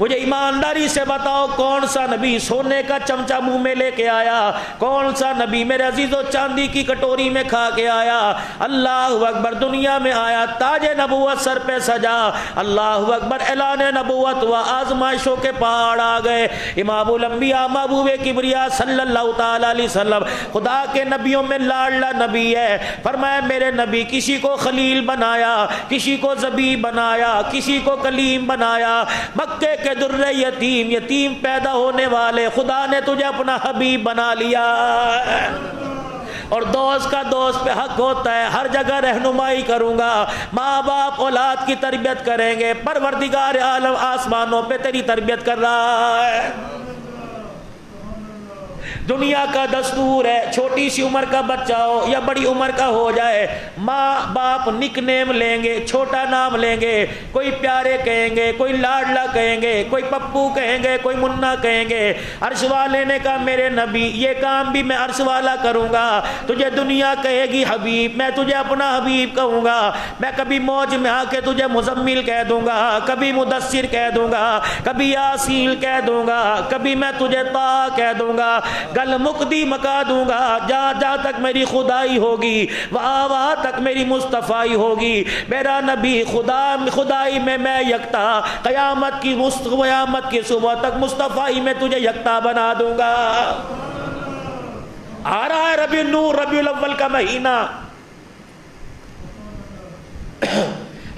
مجھے ایمانداری سے بتاؤ کون سا نبی سونے کا چمچہ منہ میں لے کے آیا، کون سا نبی میرے عزیزو چاندی کی کٹوری میں کھا کے آیا؟ اللہ اکبر، دنیا میں آیا، تاج نبوت سر پہ سجا، اللہ اکبر، اعلان نبوت ہوا، آزمائشوں کے پہاڑ آ گئے، امام الانبیاء محبوب کبریا صلی اللہ تعالی علیہ وسلم خدا کے نبیوں میں لاڈلا نبی ہے، فرمایا میرے نبی کسی کو خلیل بنایا، کسی کو ذبیح بنایا، کسی کو کلیم بنایا، مکے کہ در یتیم، یتیم پیدا ہونے والے، خدا نے تجھے اپنا حبیب بنا لیا۔ اور دوست کا دوست پہ حق ہوتا ہے، ہر جگہ رہنمائی کروں گا، ماں باپ اولاد کی تربیت کریں گے، پروردگار عالم آسمانوں پہ تیری تربیت کر رہا ہے۔ دنیا کا دستور ہے چھوٹی سی عمر کا بچہ ہو یا بڑی عمر کا ہو جائے، ماں باپ نک نیم لیں گے، چھوٹا نام لیں گے، کوئی پیارے کہیں گے، کوئی لاڈلا کہیں گے، کوئی پپو کہیں گے، کوئی منا کہیں گے۔ عرش والے نے کہا میرے نبی یہ کام بھی میں عرش والا کروں گا، تجھے دنیا کہے گی حبیب، میں تجھے اپنا حبیب کہوں گا، میں کبھی موج میں آ کے تجھے مزمل کہہ دوں گا، کبھی مدثر کہہ دوں گا، کبھی یاسین کہہ دوں گا، کبھی میں تجھے طٰہٰ کہہ دوں گا، گل مقدی مکا دوں گا، جہاں جہاں تک میری خدائی ہوگی وہاں وہاں تک میری مصطفائی ہوگی۔ میرا نبی خدائی میں میں یکتا، قیامت کی صبح تک مصطفائی میں تجھے یکتا بنا دوں گا۔ آ رہا ہے ربیع النور، ربیع الاول کا مہینہ،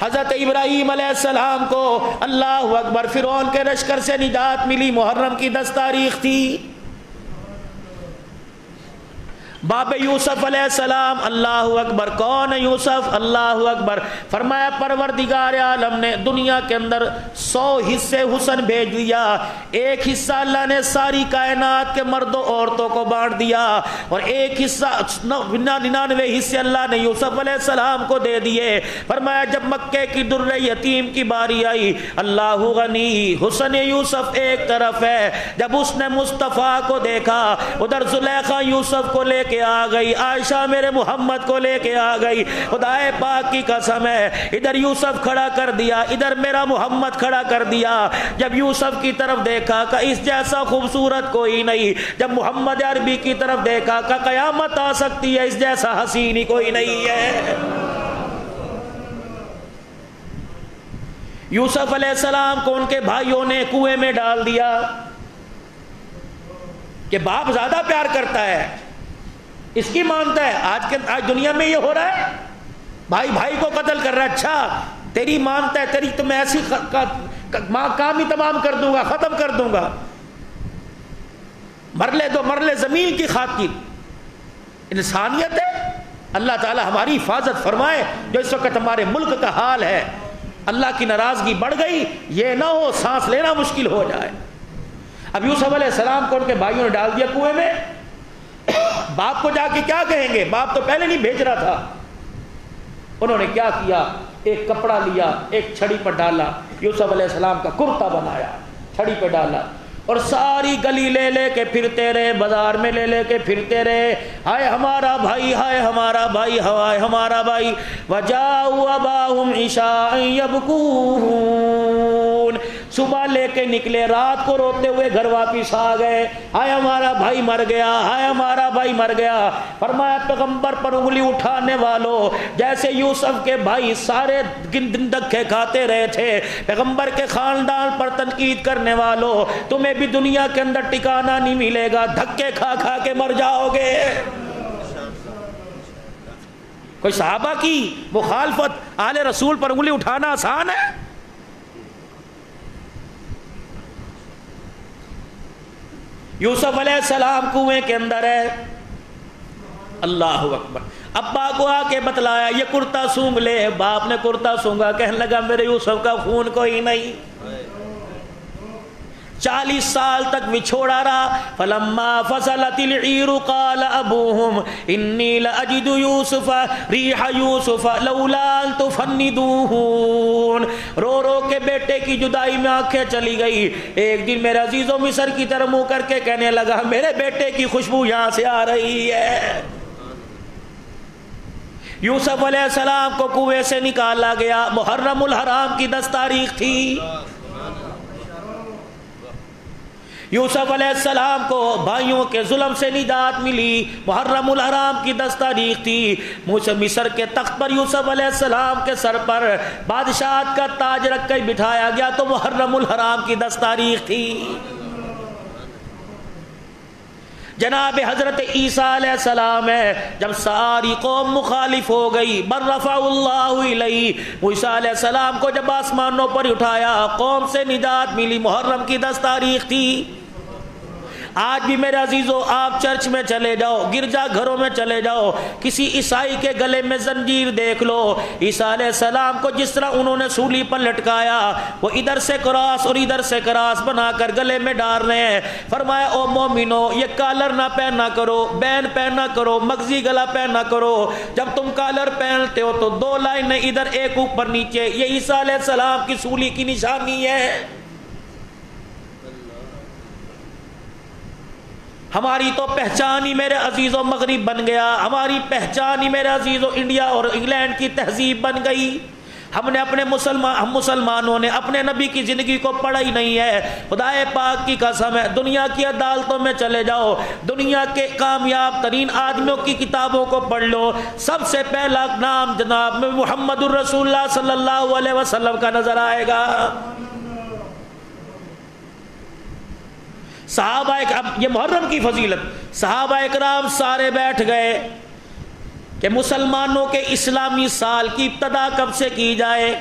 حضرت ابراہیم علیہ السلام کو اللہ اکبر فرعون کے لشکر سے نجات ملی، محرم کی 10 تاریخ تھی۔ باب یوسف علیہ السلام، اللہ اکبر، کون ہے یوسف؟ اللہ اکبر، فرمایا پروردگار عالم نے دنیا کے اندر 100 حصے حسن بھیج دیا، ایک حصہ اللہ نے ساری کائنات کے مردوں عورتوں کو بانٹ دیا، اور ایک حصہ 99 حصے اللہ نے یوسف علیہ السلام کو دے دیے۔ فرمایا جب مکے کی در یتیم کی باری آئی، اللہ غنی، حسن یوسف ایک طرف ہے، جب اس نے مصطفیٰ کو دیکھا، ادھر زلیخا یوسف کو لے کے آ گئی، عائشہ میرے محمد کو لے کے آ گئی، خدا پاک کی قسم ہے، ادھر یوسف کھڑا کر دیا، ادھر میرا محمد کھڑا کر دیا۔ جب یوسف کی طرف دیکھا کہ اس جیسا خوبصورت کوئی نہیں، جب محمد عربی کی طرف دیکھا کہ قیامت آ سکتی ہے اس جیسا حسین ہی کوئی نہیں ہے۔ یوسف علیہ السلام کو ان کے بھائیوں نے کنویں میں ڈال دیا، کہ باپ زیادہ پیار کرتا ہے، اس کی مانتا ہے۔ آج دنیا میں یہ ہو رہا ہے، بھائی بھائی کو قتل کر رہا ہے، اچھا تیری مانتا ہے، تیری تو میں ایسی کام ہی تمام کر دوں گا، ختم کر دوں گا، مرلے دو مرلے زمین کی خاطر۔ انسانیت ہے۔ اللہ تعالی ہماری حفاظت فرمائے۔ جو اس وقت ہمارے ملک کا حال ہے، اللہ کی ناراضگی بڑھ گئی، یہ نہ ہو سانس لینا مشکل ہو جائے۔ اب یوسف علیہ السلام کو ان کے بھائیوں نے ڈال دیا کنویں میں، باپ کو جا کے کیا کہیں گے؟ باپ تو پہلے نہیں بھیج رہا تھا۔ انہوں نے کیا کیا؟ ایک کپڑا لیا، ایک چھڑی پر ڈالا، یوسف علیہ السلام کا کرتا بنایا، چھڑی پہ ڈالا، اور ساری گلی لے لے کے پھرتے رہے، بازار میں لے لے کے پھرتے رہے، ہائے ہمارا بھائی، ہائے ہمارا بھائی، ہائے ہمارا بھائی۔ وَجَاءُوا أَبَاهُمْ عِشَاءً يَبْكُونَ، صبح لے کے نکلے، رات کو روتے ہوئے گھر واپس آ گئے، ہائے ہمارا بھائی مر گیا، ہائے ہمارا بھائی مر گیا۔ فرمایا پیغمبر پر انگلی اٹھانے والوں، جیسے یوسف کے بھائی سارے دن دھکے کھاتے رہے تھے، پیغمبر کے خاندان پر تنقید کرنے والوں، تمہیں بھی دنیا کے اندر ٹھکانہ نہیں ملے گا، دھکے کھا کھا کے مر جاؤ گے۔ کوئی صحابہ کی مخالفت آل رسول پر انگلی اٹھانا آسان ہے؟ یوسف علیہ السلام کنویں کے اندر ہے، اللہ اکبر۔ ابا کو آ کے بتلایا یہ کرتا سونگ لے، باپ نے کرتا سونگا، کہنے لگا میرے یوسف کا خون کوئی نہیں۔ 40 سال تک بچھوڑا رہا۔ فلما فصلت العیر قال ابوہم انی لاجد یوسف ریح یوسف لولا ان تفندون، رو رو کے بیٹے کی جدائی میں آنکھیں چلی گئی۔ ایک دن میرے عزیزوں مصر کی طرف منہ کر کے کہنے لگا میرے بیٹے کی خوشبو یہاں سے آ رہی ہے۔ یوسف علیہ السلام کو کنویں سے نکالا گیا، محرم الحرام کی 10 تاریخ تھی۔ یوسف علیہ السلام کو بھائیوں کے ظلم سے نجات ملی، محرم الحرام کی 10 تاریخ تھی۔ مصر کے تخت پر یوسف علیہ السلام کے سر پر بادشاہت کا تاج رکھ کر بٹھایا گیا تو محرم الحرام کی 10 تاریخ تھی۔ جناب حضرت عیسیٰ علیہ السلام ہے، جب ساری قوم مخالف ہو گئی، برفع اللہ الیہ، عیسیٰ علیہ السلام کو جب آسمانوں پر اٹھایا، قوم سے نجات ملی، محرم کی 10 تاریخ تھی۔ آج بھی میرے عزیزو آپ چرچ میں چلے جاؤ، گرجا گھروں میں چلے جاؤ، کسی عیسائی کے گلے میں زنجیر دیکھ لو، عیسیٰ علیہ السلام کو جس طرح انہوں نے سولی پر لٹکایا، وہ ادھر سے کراس اور ادھر سے کراس بنا کر گلے میں ڈال رہے ہیں۔ فرمایا او مومنو، یہ کالر نہ پہنا کرو، بین پہنا کرو، مغزی گلا پہنا کرو۔ جب تم کالر پہنتے ہو تو 2 لائنیں ادھر، ایک اوپر نیچے، یہ عیسیٰ علیہ السلام کی سولی کی نشانی ہے۔ ہماری تو پہچان ہی میرے عزیزوں مغرب بن گیا، ہماری پہچان ہی میرے عزیزوں انڈیا اور انگلینڈ کی تہذیب بن گئی۔ ہم مسلمانوں نے اپنے نبی کی زندگی کو پڑھا ہی نہیں ہے۔ خدا پاک کی قسم ہے، دنیا کی عدالتوں میں چلے جاؤ، دنیا کے کامیاب ترین آدمیوں کی کتابوں کو پڑھ لو، سب سے پہلا نام جناب محمد الرسول اللہ صلی اللہ علیہ وسلم کا نظر آئے گا۔ صحابہ اب یہ محرم کی فضیلت، صحابہ اکرام سارے بیٹھ گئے کہ مسلمانوں کے اسلامی سال کی ابتدا کب سے کی جائے۔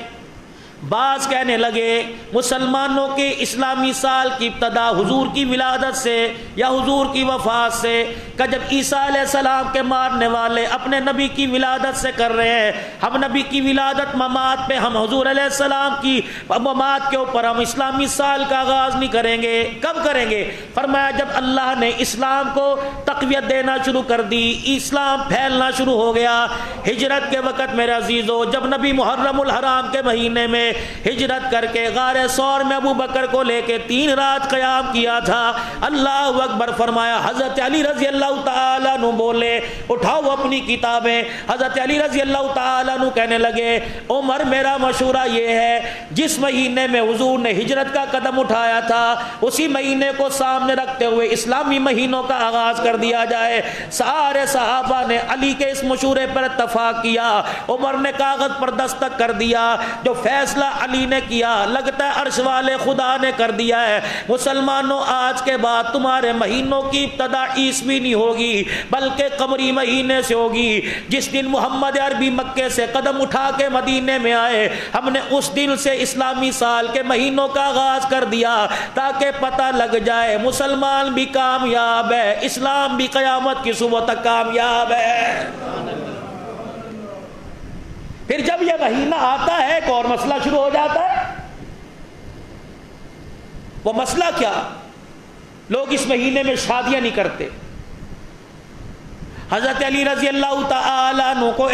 بعض کہنے لگے مسلمانوں کے اسلامی سال کی ابتدا حضور کی ولادت سے یا حضور کی وفات سے، کہ جب عیسیٰ علیہ السلام کے مارنے والے اپنے نبی کی ولادت سے کر رہے ہیں، ہم نبی کی ولادت ممات پہ، ہم حضور علیہ السلام کی ممات کے اوپر ہم اسلامی سال کا آغاز نہیں کریں گے۔ کب کریں گے؟ فرمایا جب اللہ نے اسلام کو تقویت دینا شروع کر دی، اسلام پھیلنا شروع ہو گیا۔ ہجرت کے وقت میرے عزیزو، جب نبی محرم الحرام کے مہینے میں ہجرت کر کے غار ثور میں ابو بکر کو لے کے 3 رات قیام کیا تھا، اللہ اکبر فرمایا، حضرت علی رضی اللہ تعالیٰ عنہ بولے اٹھاؤ اپنی کتابیں۔ حضرت علی رضی اللہ تعالیٰ عنہ کہنے لگے عمر میرا مشورہ یہ ہے، جس مہینے میں حضور نے ہجرت کا قدم اٹھایا تھا اسی مہینے کو سامنے رکھتے ہوئے اسلامی مہینوں کا آغاز کر دیا جائے۔ سارے صحابہ نے علی کے اس مشورے پر اتفاق کیا، عمر نے کاغذ پر دستخط کر دیا، جو فیصلہ فیصلہ علی نے کیا، لگتا ہے عرش والے خدا نے کر دیا ہے۔ مسلمانوں آج کے بعد تمہارے مہینوں کی ابتدا عیسوی نہیں ہوگی بلکہ قمری مہینے سے ہوگی۔ جس دن محمد عربی مکے سے قدم اٹھا کے مدینے میں آئے، ہم نے اس دن سے اسلامی سال کے مہینوں کا آغاز کر دیا تاکہ پتہ لگ جائے مسلمان بھی کامیاب ہے، اسلام بھی قیامت کی صبح تک کامیاب ہے۔ پھر جب یہ مہینہ آتا ہے ایک اور مسئلہ شروع ہو جاتا ہے۔ وہ مسئلہ کیا؟ لوگ اس مہینے میں شادیاں نہیں کرتے۔ حضرت علی رضی اللہ تعالی عنہ کو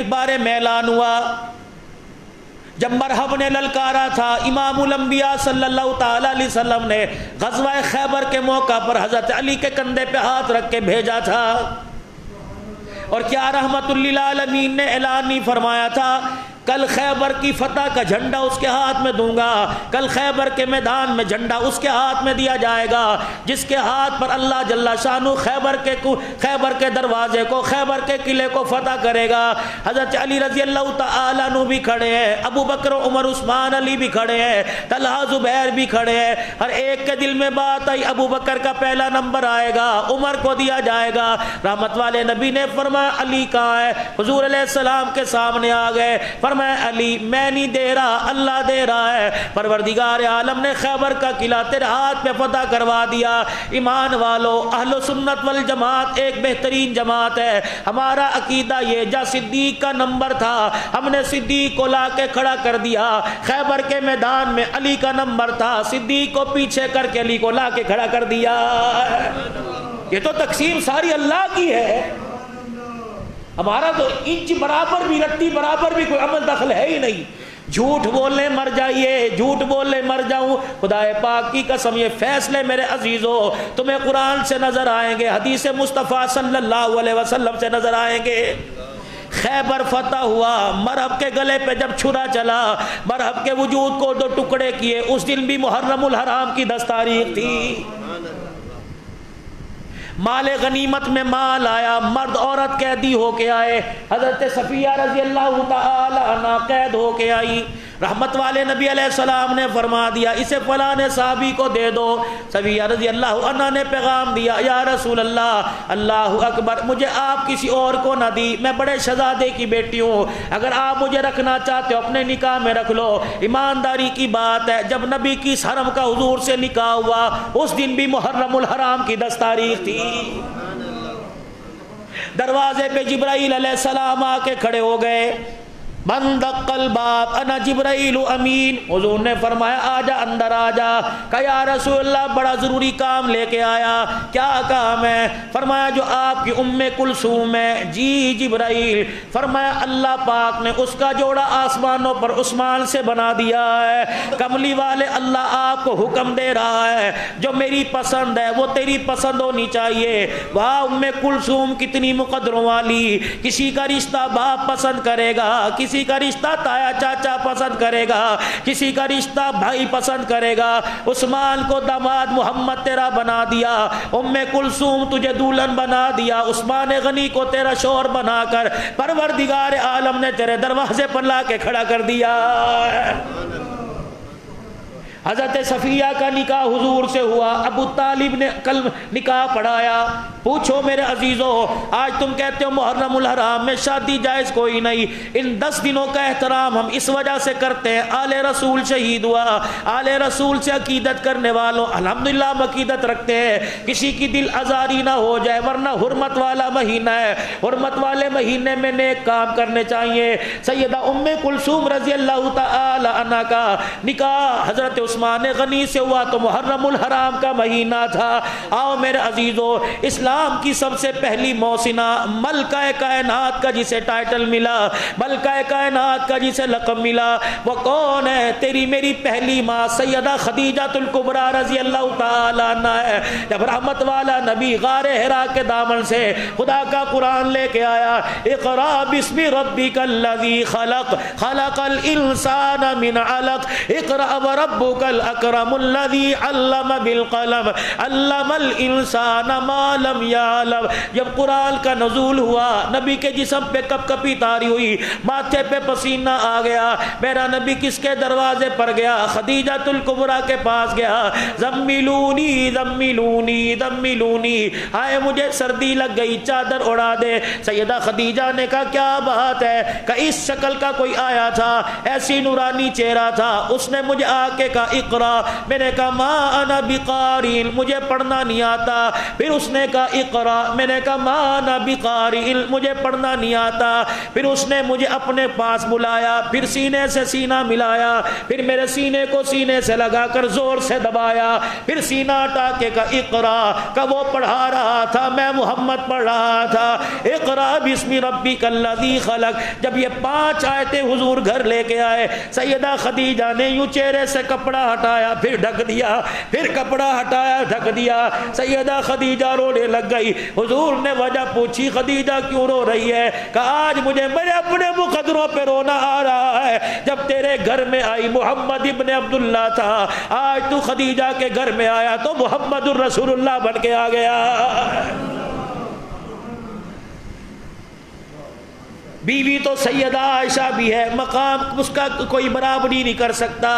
بارے میں اعلان ہوا، جب مرحب نے للکارا تھا، امام الانبیاء صلی اللہ تعالی علیہ وسلم نے غزوہ خیبر کے موقع پر حضرت علی کے کندھے پہ ہاتھ رکھ کے بھیجا تھا، اور کیا رحمت للعالمین نے اعلان نہیں فرمایا تھا کل خیبر کی فتح کا جھنڈا اس کے ہاتھ میں دوں گا، کل خیبر کے میدان میں جھنڈا اس کے ہاتھ میں دیا جائے گا جس کے ہاتھ پر اللہ جل شانہ خیبر کے دروازے کو، خیبر کے قلعے کو فتح کرے گا۔ حضرت علی رضی اللہ تعالی عنہ بھی کھڑے ہیں، ابو بکر عمر عثمان علی بھی کھڑے ہیں، طلحہ زبیر بھی کھڑے ہیں۔ ہر ایک کے دل میں بات آئی ابو بکر کا پہلا نمبر آئے گا، عمر کو دیا جائے گا۔ رحمت والے نبی نے فرمایا علی کہاں ہے؟ حضور علیہ السلام کے سامنے آ گئے، فرمایا علی میں نہیں دے رہا، اللہ دے رہا ہے۔ پروردگار عالم نے خیبر کا قلعہ تیرے ہاتھ پہ فتح کروا دیا۔ ایمان والو، اہل سنت والجماعت ایک بہترین جماعت ہے۔ ہمارا عقیدہ یہ جا صدیق کا نمبر تھا، ہم نے صدیق کو لا کے کھڑا کر دیا۔ خیبر کے میدان میں علی کا نمبر تھا، صدیق کو پیچھے کر کے علی کو لا کے کھڑا کر دیا۔ یہ تو تقسیم ساری اللہ کی ہے، ہمارا تو انچ برابر بھی رتی برابر بھی کوئی عمل دخل ہے ہی نہیں۔ جھوٹ بولنے مر جائیے، جھوٹ بولنے مر جاؤں، خدا پاک کی قسم یہ فیصلے میرے عزیزو تمہیں قرآن سے نظر آئیں گے، حدیث مصطفیٰ صلی اللہ علیہ وسلم سے نظر آئیں گے۔ خیبر فتح ہوا، مرحب کے گلے پہ جب چھرا چلا، مرحب کے وجود کو دو ٹکڑے کیے، اس دن بھی محرم الحرام کی 10 تاریخ تھی۔ مال غنیمت میں مال آیا، مرد عورت قیدی ہو کے آئے، حضرت صفیہ رضی اللہ تعالی عنہ قید ہو کے آئی۔ رحمت والے نبی علیہ السلام نے فرما دیا اسے فلاں صحابی کو دے دو۔ صفیہ رضی اللہ عنہ نے پیغام دیا یا رسول اللہ، اللہ اکبر، مجھے آپ کسی اور کو نہ دی، میں بڑے شہزادے کی بیٹی ہوں، اگر آپ مجھے رکھنا چاہتے ہو اپنے نکاح میں رکھ لو۔ ایمانداری کی بات ہے جب نبی کی اس حرم کا حضور سے نکاح ہوا اس دن بھی محرم الحرام کی 10 تاریخ تھی۔ دروازے پہ جبرائیل علیہ السلام آ کے کھڑے ہو گئے، من دق الباب انا جبرائیل امین، حضور نے فرمایا آجا اندر آجا۔ کہا یا رسول اللہ بڑا ضروری کام لے کے آیا، کیا کام ہے؟ فرمایا جو آپ کی ام کلثوم ہے۔ جی جبرائیل۔ فرمایا اللہ پاک نے اس کا جوڑا آسمانوں پر عثمان سے بنا دیا ہے، کملی والے اللہ آپ کو حکم دے رہا ہے جو میری پسند ہے وہ تیری پسند ہونی چاہیے۔ واہ ام کلثوم کتنی مقدروں والی، کسی کا رشتہ باپ پسند کرے گا، کسی کا رشتہ تایا چاچا پسند کرے گا، کسی کا رشتہ بھائی پسند کرے گا۔ عثمان کو داماد محمد تیرا بنا دیا، ام کلثوم تجھے دولہن بنا دیا، عثمان غنی کو تیرا شوہر بنا کر پروردگار عالم نے تیرے دروازے پر لا کے کھڑا کر دیا۔ حضرت صفیہ کا نکاح حضور سے ہوا، ابو طالب نے کل نکاح پڑھایا۔ پوچھو میرے عزیزو، آج تم کہتے ہو محرم الحرام میں شادی جائز کوئی نہیں، ان 10 دنوں کا احترام ہم اس وجہ سے کرتے ہیں آل رسول شہید ہوا، آل رسول سے عقیدت کرنے والوں الحمدللہ ہم عقیدت رکھتے ہیں، کسی کی دل آزاری نہ ہو جائے، ورنہ حرمت والا مہینہ ہے، حرمت والے مہینے میں نیک کام کرنے چاہیے۔ سیدہ ام کلثوم رضی اللہ تعالی عنہ کا نکاح حضرت عثمان غنی سے ہوا تو محرم الحرام کا مہینہ تھا۔ آؤ میرے عزیزو، اسلام کی سب سے پہلی محسنہ، ملکہ کائنات کا جسے ٹائٹل ملا، ملکہ کائنات کا جسے لقب ملا، وہ کون ہے؟ تیری میری پہلی ماں سیدہ خدیجہ الکبریٰ رضی اللہ تعالی عنہ ہے۔ جب رحمت والا نبی غار حرا کے دامن سے خدا کا قرآن لے کے آیا، اقرا بسم ربک الذی خلق، خلق الانسان من علق، اقرا وربک الاکرم الذی علم بالقلم، علم الانسان ما لم یعلم. جب قرآن کا نزول ہوا نبی کے جسم پہ کپ کپی طاری ہوئی, ماتھے پہ پسینہ آ گیا. میرا نبی کس کے دروازے پر گیا؟ خدیجۃ الکبریٰ کے پاس گیا. زملونی زملونی زملونی, ہائے مجھے سردی لگ گئی, چادر اڑا دے. سیدہ خدیجہ نے کہا کیا بات ہے؟ کہ اس شکل کا کوئی آیا تھا, ایسی نورانی چہرہ تھا, اس نے مجھے آ کے کہا اقرا. میں نے کہا ما انا بقاری, مجھے پڑھنا نہیں آتا. پھر اس نے کہا اقرا. میں نے کہا ما انا بقاری, مجھے پڑھنا نہیں آتا. پھر اس نے مجھے اپنے پاس بلایا, پھر سینے سے سینہ ملایا, پھر میرے سینے کو سینے سے لگا کر زور سے دبایا, پھر سینہ ہٹا کے کہا اقرا. کہ وہ پڑھا رہا تھا, میں محمد پڑھ رہا تھا. اقرا بسم ربک الذی خلق. جب یہ 5 آیتیں حضور گھر لے کے آئے, سیدہ خدیجہ نے یوں چہرے سے کپڑا ہٹایا پھر ڈھک دیا, پھر کپڑا ہٹایا ڈھک دیا. سیدہ خدیجہ رونے لگ گئی. حضور نے وجہ پوچھی, خدیجہ کیوں رو رہی ہے؟ کہ آج مجھے میرے اپنے مقدروں پہ رونا آ رہا ہے. جب تیرے گھر میں آئی محمد ابن عبداللہ تھا, آج تو خدیجہ کے گھر میں آیا تو محمد الرسول اللہ بن کے آ گیا. بیوی تو سیدہ عائشہ بھی ہے, مقام اس کا کوئی برابری نہیں کر سکتا.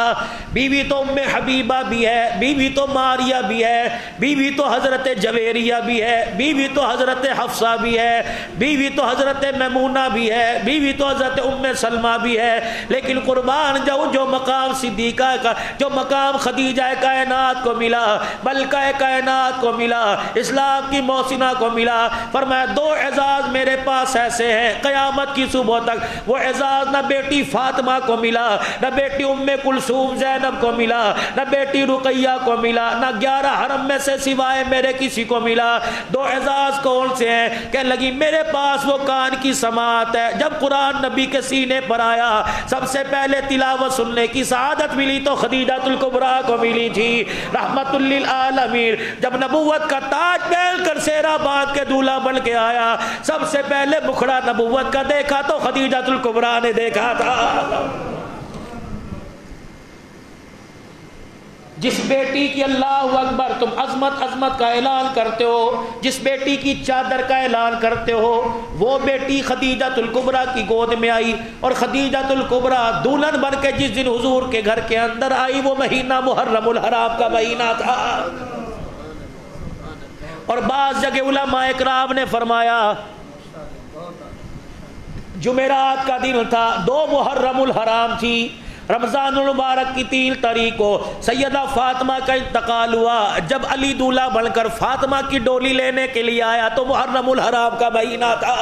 بیوی تو ام حبیبہ بھی ہے, بیوی تو ماریہ بھی ہے, بیوی تو حضرت جویریہ بھی ہے, بیوی تو حضرت حفصہ بھی ہے, بیوی تو حضرت میمونہ بھی ہے, بیوی تو حضرت ام سلمہ بھی ہے. لیکن قربان جاؤ جو مقام صدیقہ کا, جو مقام خدیجہ کائنات کو ملا, ملکہ کائنات کو ملا, اسلام کی محسنہ کو ملا, فرمایا 2 اعزاز میرے پاس ایسے ہیں قیامت کی صبح تک. وہ اعزاز نہ بیٹی فاطمہ کو ملا, نہ بیٹی ام کلثوم زینب کو ملا, نہ بیٹی رقیہ کو ملا, نہ 11 حرم میں سے سوائے میرے کسی کو ملا. 2 اعزاز کون سے ہیں؟ کہنے لگی میرے پاس وہ کان کی سماعت ہے. جب قرآن نبی کے سینے پر آیا سب سے پہلے تلاوت سننے کی سعادت ملی تو خدیجۃ الکبریٰ کو ملی تھی رحمت للعالمین. جب نبوت کا تاج پہن کر سہرا باندھ کے دولہا بن کے آیا, سب سے پہلے مکھڑا نبوت کا دیکھا تو خدیجۃ الکبریٰ نے دیکھا تھا. جس بیٹی کی اللہ اکبر تم عظمت عظمت کا اعلان کرتے ہو, جس بیٹی کی چادر کا اعلان کرتے ہو, وہ بیٹی خدیجۃ الکبریٰ کی گود میں آئی. اور خدیجۃ الکبریٰ دلہن بن کے جس دن حضور کے گھر کے اندر آئی وہ مہینہ محرم الحرام کا مہینہ تھا. اور بعض جگہ علماء اکرام نے فرمایا جمعرات کا دن تھا, 2 محرم الحرام تھی, رمضان المبارک کی 3 تاریخ کو سیدہ فاطمہ کا انتقال ہوا. جب علی دولہا بن کر فاطمہ کی ڈولی لینے کے لیے آیا تو محرم الحرام کا مہینہ تھا.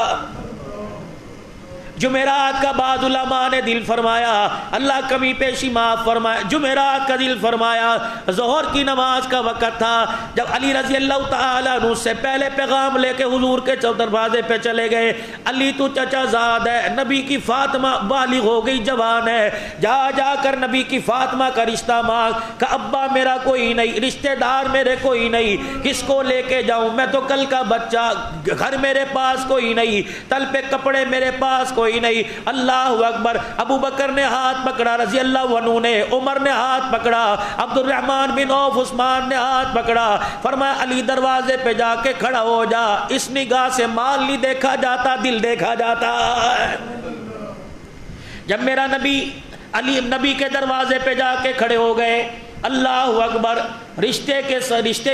جمعرات کا بعض علماء نے دل فرمایا اللہ کمی پیشی معاف فرمائے, جمعرات کا دل فرمایا ظہر کی نماز کا وقت تھا. جب علی رضی اللہ تعالیٰ عنہ سے پہلے پیغام لے کے حضور کے دروازے پہ چلے گئے, علی تو چچا زاد ہے, نبی کی فاطمہ بالغ ہو گئی, جوان ہے, جا جا کر نبی کی فاطمہ کا رشتہ مانگ. کہ ابا میرا کوئی نہیں, رشتہ دار میرے کوئی نہیں, کس کو لے کے جاؤں, میں تو کل کا بچہ, گھر میرے پاس کوئی نہیں, تل پہ کپڑے میرے پاس کوئی نہیں. اللہ اکبر. ابو بکر نے ہاتھ پکڑا رضی اللہ عنہ نے, عمر نے ہاتھ پکڑا, عبد الرحمن بن عوف عثمان نے ہاتھ پکڑا. فرمایا علی دروازے پہ جا کے کھڑا ہو جا, اس نگاہ سے مال نہیں دیکھا جاتا, دل دیکھا جاتا. جب میرا نبی علی نبی کے دروازے پہ جا کے کھڑے ہو گئے, اللہ اکبر. رشتے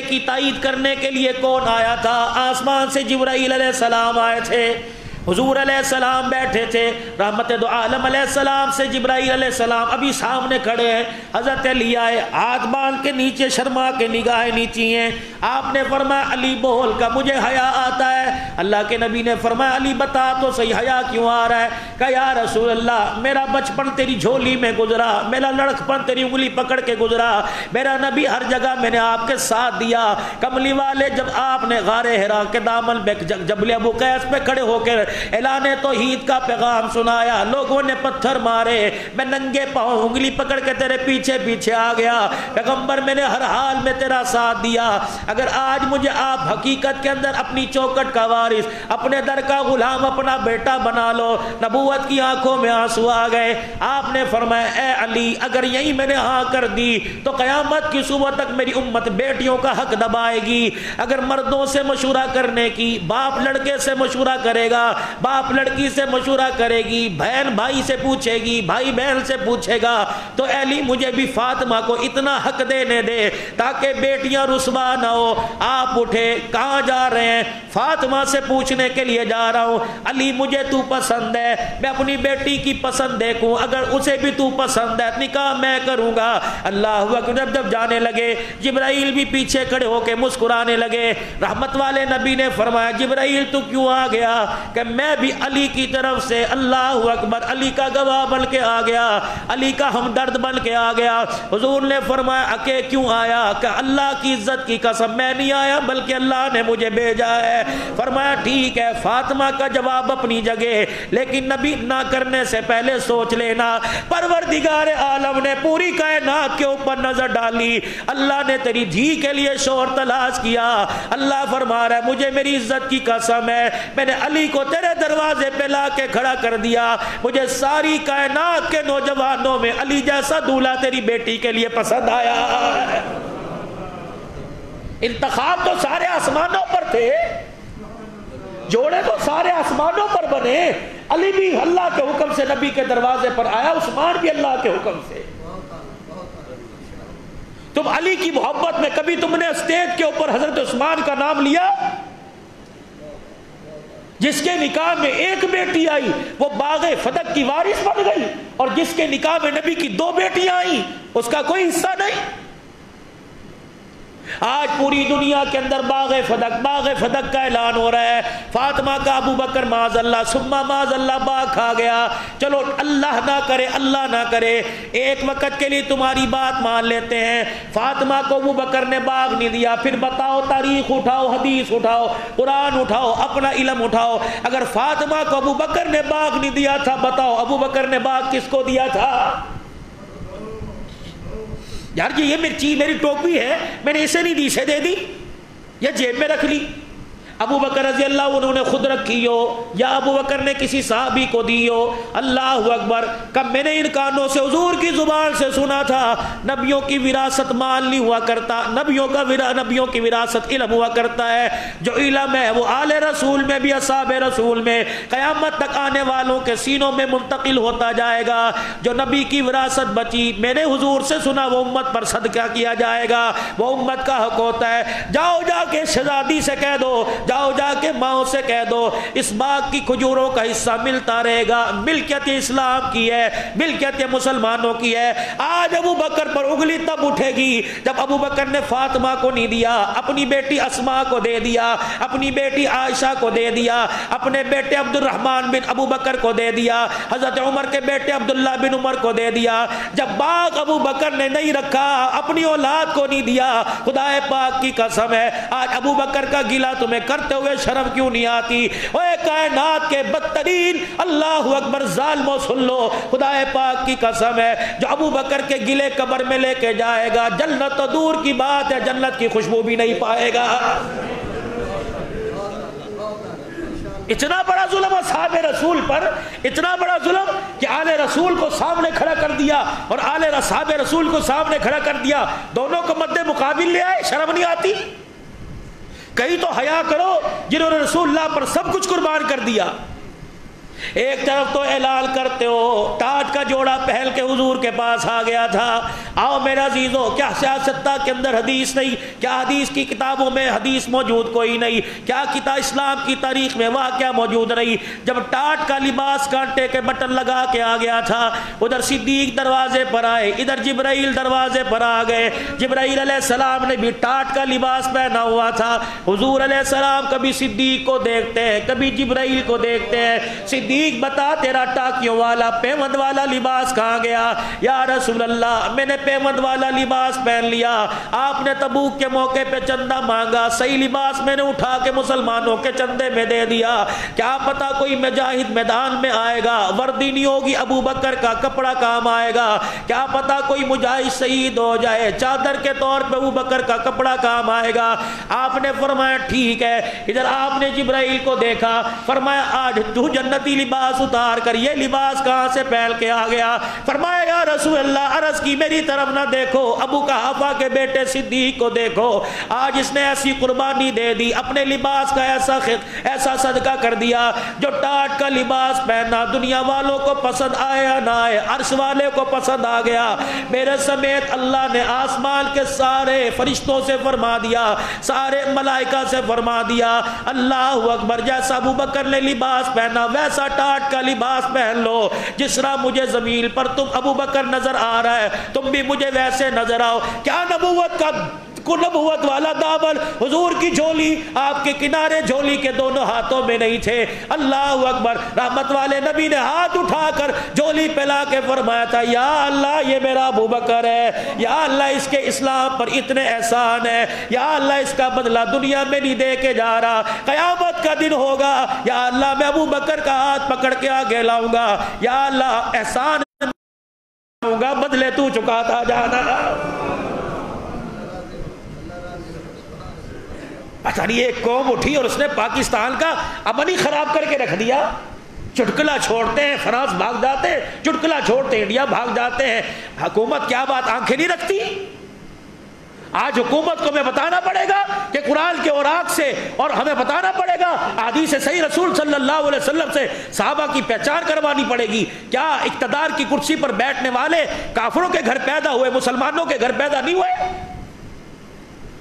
کی تائید کرنے کے لیے کون آیا تھا؟ آسمان سے جبرائیل علیہ السلام آئے تھے. حضور علیہ السلام بیٹھے تھے, رحمت دو عالم علیہ السلام سے جبرائیل علیہ السلام ابھی سامنے کھڑے ہیں. حضرت علی آئے, ہاتھ باندھ کے نیچے شرما کے نگاہیں نیچی ہیں. آپ نے فرمایا علی بول کا مجھے حیا آتا ہے. اللہ کے نبی نے فرمایا علی بتا تو صحیح حیا کیوں آ رہا ہے؟ کہ یا رسول اللہ میرا بچپن تیری جھولی میں گزرا, میرا لڑکپن تیری انگلی پکڑ کے گزرا, میرا نبی ہر جگہ میں نے آپ کے ساتھ دیا. کملی والے جب آپ نے غار حرا کے دامن پہ جبل ابو قیس پہ کھڑے ہو کے اعلان توحید کا پیغام سنایا، لوگوں نے پتھر مارے، میں ننگے پاؤں انگلی پکڑ کے تیرے پیچھے پیچھے آ گیا، پیغمبر میں نے ہر حال میں تیرا ساتھ دیا، اگر آج مجھے آپ حقیقت کے اندر اپنی چوکٹ کا وارث، اپنے در کا غلام، اپنا بیٹا بنا لو۔ نبوت کی آنکھوں میں آنسو آ گئے۔ آپ نے فرمایا اے علی، اگر یہی میں نے ہاں کر دی تو قیامت کی صبح تک میری امت بیٹیوں کا حق دبائے گی۔ اگر مردوں سے مشورہ کرنے کی، باپ لڑکے سے مشورہ کرے گا، باپ لڑکی سے مشورہ کرے گی، بہن بھائی سے پوچھے گی، بھائی بہن سے پوچھے گا، تو اے علی مجھے بھی فاطمہ کو اتنا حق دینے دے تاکہ بیٹیاں رسوا نہ ہو۔ آپ اٹھے، کہاں جا رہے ہیں؟ فاطمہ سے پوچھنے کے لیے جا رہا ہوں، علی مجھے تو پسند ہے، میں اپنی بیٹی کی پسند دیکھوں، اگر اسے بھی تو پسند ہے نکاح میں کروں گا۔ اللہ اکبر۔ جب جانے لگے جبرائیل بھی پیچھے کھڑے ہو کے مسکرانے لگے۔ رحمت والے نبی نے فرمایا جبرائیل تو کیوں آ گیا؟ کہ میں بھی علی کی طرف سے، اللہ اکبر، علی کا گواہ بن کے آ گیا، علی کا ہمدرد بن کے آ گیا۔ حضور نے فرمایا اکے کیوں آیا؟ کہ اللہ کی عزت کی قسم میں نہیں آیا بلکہ اللہ نے مجھے بھیجا ہے۔ فرمایا ٹھیک ہے، فاطمہ کا جواب اپنی جگہ، لیکن نبی نہ کرنے سے پہلے سوچ لینا، پروردگار عالم نے پوری کائنات کے اوپر نظر ڈالی، اللہ نے تیری دھی کے لیے شوہر تلاش کیا۔ اللہ فرما رہا ہے مجھے میری عزت کی قسم ہے، میں نے علی کو تیرے دروازے پہ لا کے کھڑا کر دیا، مجھے ساری کائنات کے نوجوانوں میں علی جیسا دولہا تیری بیٹی کے لیے پسند آیا۔ انتخاب تو سارے آسمانوں پر تھے، جوڑے تو سارے آسمانوں پر بنے، علی بھی اللہ کے حکم سے نبی کے دروازے پر آیا، عثمان بھی اللہ کے حکم سے۔ تم علی کی محبت میں کبھی تم نے اسٹیج کے اوپر حضرت عثمان کا نام لیا؟ جس کے نکاح میں ایک بیٹی آئی وہ باغ فتح کی وارث بن گئی، اور جس کے نکاح میں نبی کی 2 بیٹیاں آئیں اس کا کوئی حصہ نہیں۔ آج پوری دنیا کے اندر باغ فتح کا اعلان ہو رہا ہے، فاطمہ کا ابو بکر معاذ اللہ ثم معاذ اللہ باغ کھا گیا۔ چلو اللہ نہ کرے ایک وقت کے لیے تمہاری بات مان لیتے ہیں، فاطمہ کو ابو بکر نے باغ نہیں دیا، پھر بتاؤ، تاریخ اٹھاؤ، حدیث اٹھاؤ، قرآن اٹھاؤ، اپنا علم اٹھاؤ، اگر فاطمہ کو ابو بکر نے باغ نہیں دیا تھا، بتاؤ ابو بکر نے باغ کس کو دیا تھا؟ یار یہ میری ٹوپی ہے، میں نے اسے نہیں دی، اسے دے دی یا جیب میں رکھ لی؟ ابو بکر رضی اللہ انہوں نے خود رکھی ہو یا ابو بکر نے کسی صحابی کو دی ہو؟ اللہ اکبر۔ کب میں نے ان کانوں سے حضور کی زبان سے سنا تھا، نبیوں کی وراثت مال نہیں ہوا کرتا، نبیوں کی وراثت علم ہوا کرتا ہے، جو علم ہے وہ آل رسول میں بھی، اصحاب رسول میں، قیامت تک آنے والوں کے سینوں میں منتقل ہوتا جائے گا۔ جو نبی کی وراثت بچی میں نے حضور سے سنا وہ امت پر صدقہ کیا جائے گا، وہ امت کا حق ہوتا ہے۔ جاؤ جا کے شہزادی سے کہہ دو، جاؤ جا کے ماؤں سے کہہ دو اس باغ کی کھجوروں کا حصہ ملتا رہے گا، ملکیت اسلام کی ہے، ملکیت مسلمانوں کی ہے۔ آج ابو بکر پر انگلی تب اٹھے گی جب ابو بکر نے فاطمہ کو نہیں دیا، اپنی بیٹی اسماء کو دے دیا، اپنی بیٹی عائشہ کو دے دیا، اپنے بیٹے عبد الرحمن بن ابو بکر کو دے دیا، حضرت عمر کے بیٹے عبداللہ بن عمر کو دے دیا۔ جب باغ ابو بکر نے نہیں رکھا، اپنی اولاد کو نہیں دیا، خدا پاک کی قسم ہے آج ابو بکر کا گلہ تمہیں کرتے ہوئے شرم کیوں نہیں آتی؟ اوے کائنات کے بدترین اللہ اکبر ظالموں سن لو، خدا پاک کی قسم ہے جو ابو بکر کے گلے قبر میں لے کے جائے گا، جنت تو دور کی بات ہے جنت کی خوشبو بھی نہیں پائے گا۔ اتنا بڑا ظلم اصحاب رسول پر، اتنا بڑا ظلم کہ آل رسول کو سامنے کھڑا کر دیا اور آل اصحاب رسول کو سامنے کھڑا کر دیا، دونوں کو مد مقابل لے آئے، شرم نہیں آتی؟ کہیں تو حیا کرو جنہوں نے رسول اللہ پر سب کچھ قربان کر دیا۔ ایک طرف تو اعلان کرتے ہو، ٹاٹ کا جوڑا پہل کے حضور کے پاس آ گیا تھا، آؤ میرا عزیزو، کیا سیاستہ کے اندر حدیث نہیں؟ کیا حدیث کی کتابوں میں حدیث موجود کوئی نہیں؟ کیا کتاب اسلام کی تاریخ میں واقعہ موجود نہیں؟ جب ٹاٹ کا لباس کانٹے کے بٹن لگا کے آ گیا تھا، ادھر صدیق دروازے پر آئے، ادھر جبرائیل دروازے پر آ گئے۔ جبرائیل علیہ السلام نے بھی ٹاٹ کا لباس پہنا ہوا تھا۔ حضور علیہ السلام کبھی صدیق کو دیکھتے ہیں، کبھی جبرائیل کو دیکھتے ہیں۔ صدیق بتا تیرا ٹاکیوں والا پیوند والا لباس کہاں گیا؟ یا رسول اللہ میں نے پیوند والا لباس پہن لیا. آپ نے تبوک کے موقع پہ چندہ مانگا, صحیح لباس میں نے اٹھا کے مسلمانوں کے چندے میں دے دیا. کیا پتا کوئی مجاہد میدان میں آئے گا, وردی نہیں ہوگی, ابو بکر کا کپڑا کام آئے گا. کیا پتا کوئی مجاہد شہید ہو جائے, چادر کے طور پہ ابو بکر کا کپڑا کام آئے گا. آپ نے فرمایا ٹھیک ہے. ادھر آپ نے جبرائیل کو دیکھا, فرمایا آج تو جنتی لباس اتار کر یہ لباس کہاں سے پہن کے آ گیا؟ فرمایا یا رسول اللہ, عرض کی میری طرف نہ دیکھو, ابو قحافہ کے بیٹے صدیق کو دیکھو. آج اس نے ایسی قربانی دے دی, اپنے لباس کا ایسا صدقہ کر دیا جو ٹاٹ کا لباس پہنا دنیا والوں کو پسند آئے یا نہ آئے, عرش والے کو پسند آ گیا. میرے سمیت اللہ نے آسمان کے سارے فرشتوں سے فرما دیا, سارے ملائکہ سے فرما دیا, اللہ اکبر, جیسا ابو بکر نے لباس پہنا ویسا ٹاٹ کا لباس پہن لو. جس طرح مجھے زمین پر تم ابو بکر نظر آ رہا ہے, تم بھی مجھے ویسے نظر آؤ. کیا نبوت والا دامن, حضور کی جھولی آپ کے کنارے جھولی کے دونوں ہاتھوں میں نہیں تھے؟ اللہ اکبر. رحمت والے نبی نے ہاتھ اٹھا کر جھولی پہلا کے فرمایا تھا, یا اللہ یہ میرا ابو بکر ہے, یا اللہ اس کے اسلام پر اتنے احسان ہے, یا اللہ اس کا بدلہ دنیا میں نہیں دے کے جا رہا, قیامت کا دن ہوگا, یا اللہ میں ابو بکر کا ہاتھ پکڑ کے آگے لاؤں گا, یا اللہ احسان لاؤں گا, بدلے تو چکاتا جانا. پتہ نہیں ایک قوم اٹھی اور اس نے پاکستان کا امن ہی خراب کر کے رکھ دیا. چٹکلا چھوڑتے ہیں فرانس بھاگ جاتے ہیں, چٹکلا چھوڑتے ہیں انڈیا بھاگ جاتے ہیں. حکومت کیا بات آنکھیں نہیں رکھتی؟ آج حکومت کو ہمیں بتانا پڑے گا کہ قرآن کے اوراق سے, اور ہمیں بتانا پڑے گا حدیث صحیح رسول صلی اللہ علیہ وسلم سے صحابہ کی پہچان کروانی پڑے گی. کیا اقتدار کی کرسی پر بیٹھنے والے کافروں کے گھر پیدا ہوئے, مسلمانوں کے گھر پیدا نہیں ہوئے؟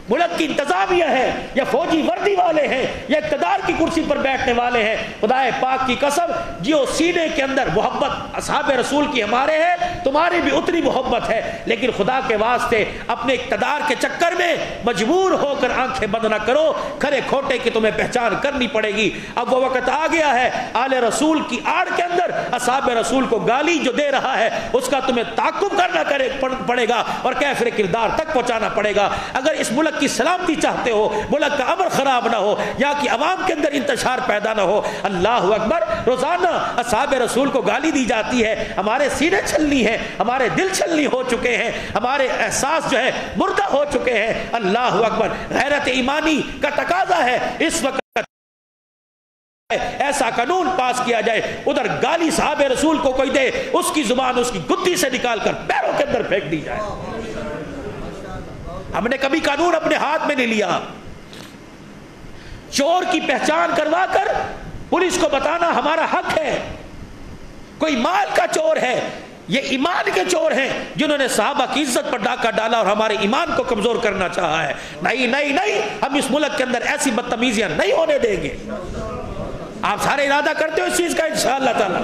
ملک کی انتظامیہ ہے یا فوجی وردی والے ہیں یا اقتدار کی کرسی پر بیٹھنے والے ہیں. خدا پاک کی قسم, جو سینے کے اندر محبت اصحاب رسول کی ہمارے ہے, تمہاری بھی اتنی محبت ہے, لیکن خدا کے واسطے اپنے اقتدار کے چکر میں مجبور ہو کر آنکھیں بند نہ کرو. کھرے کھوٹے کی تمہیں پہچان کرنی پڑے گی. اب وہ وقت آ گیا ہے, آل رسول کی آڑ کے اندر اصحاب رسول کو گالی جو دے رہا ہے اس کا تمہیں تعاقب کرنا پڑے گا اور کیفر کردار تک پہنچانا پڑے گا. اگر اس ملک کی سلامتی چاہتے ہو, ملک کا امن خراب نہ ہو, یا کہ عوام کے اندر انتشار پیدا نہ ہو. اللہ اکبر. روزانہ اصحاب رسول کو گالی دی جاتی ہے, ہمارے سینے چھلنی ہیں, ہمارے دل چھلنی ہو چکے ہیں, ہمارے احساس جو ہے مردہ ہو چکے ہیں. اللہ اکبر. غیرت ایمانی کا تقاضا ہے اس وقت ایسا قانون پاس کیا جائے, ادھر گالی صحابہ رسول کو کوئی دے, اس کی زبان اس کی گدی سے نکال کر پیروں کے اندر پھینک دی جائے. ہم نے کبھی قانون اپنے ہاتھ میں نہیں لیا. چور کی پہچان کروا کر پولیس کو بتانا ہمارا حق ہے. کوئی مال کا چور ہے, یہ ایمان کے چور ہیں جنہوں نے صحابہ کی عزت پر ڈاکہ ڈالا اور ہمارے ایمان کو کمزور کرنا چاہا ہے. نہیں نہیں نہیں, ہم اس ملک کے اندر ایسی بدتمیزیاں نہیں ہونے دیں گے. آپ سارے ارادہ کرتے ہو اس چیز کا انشاءاللہ تعالی.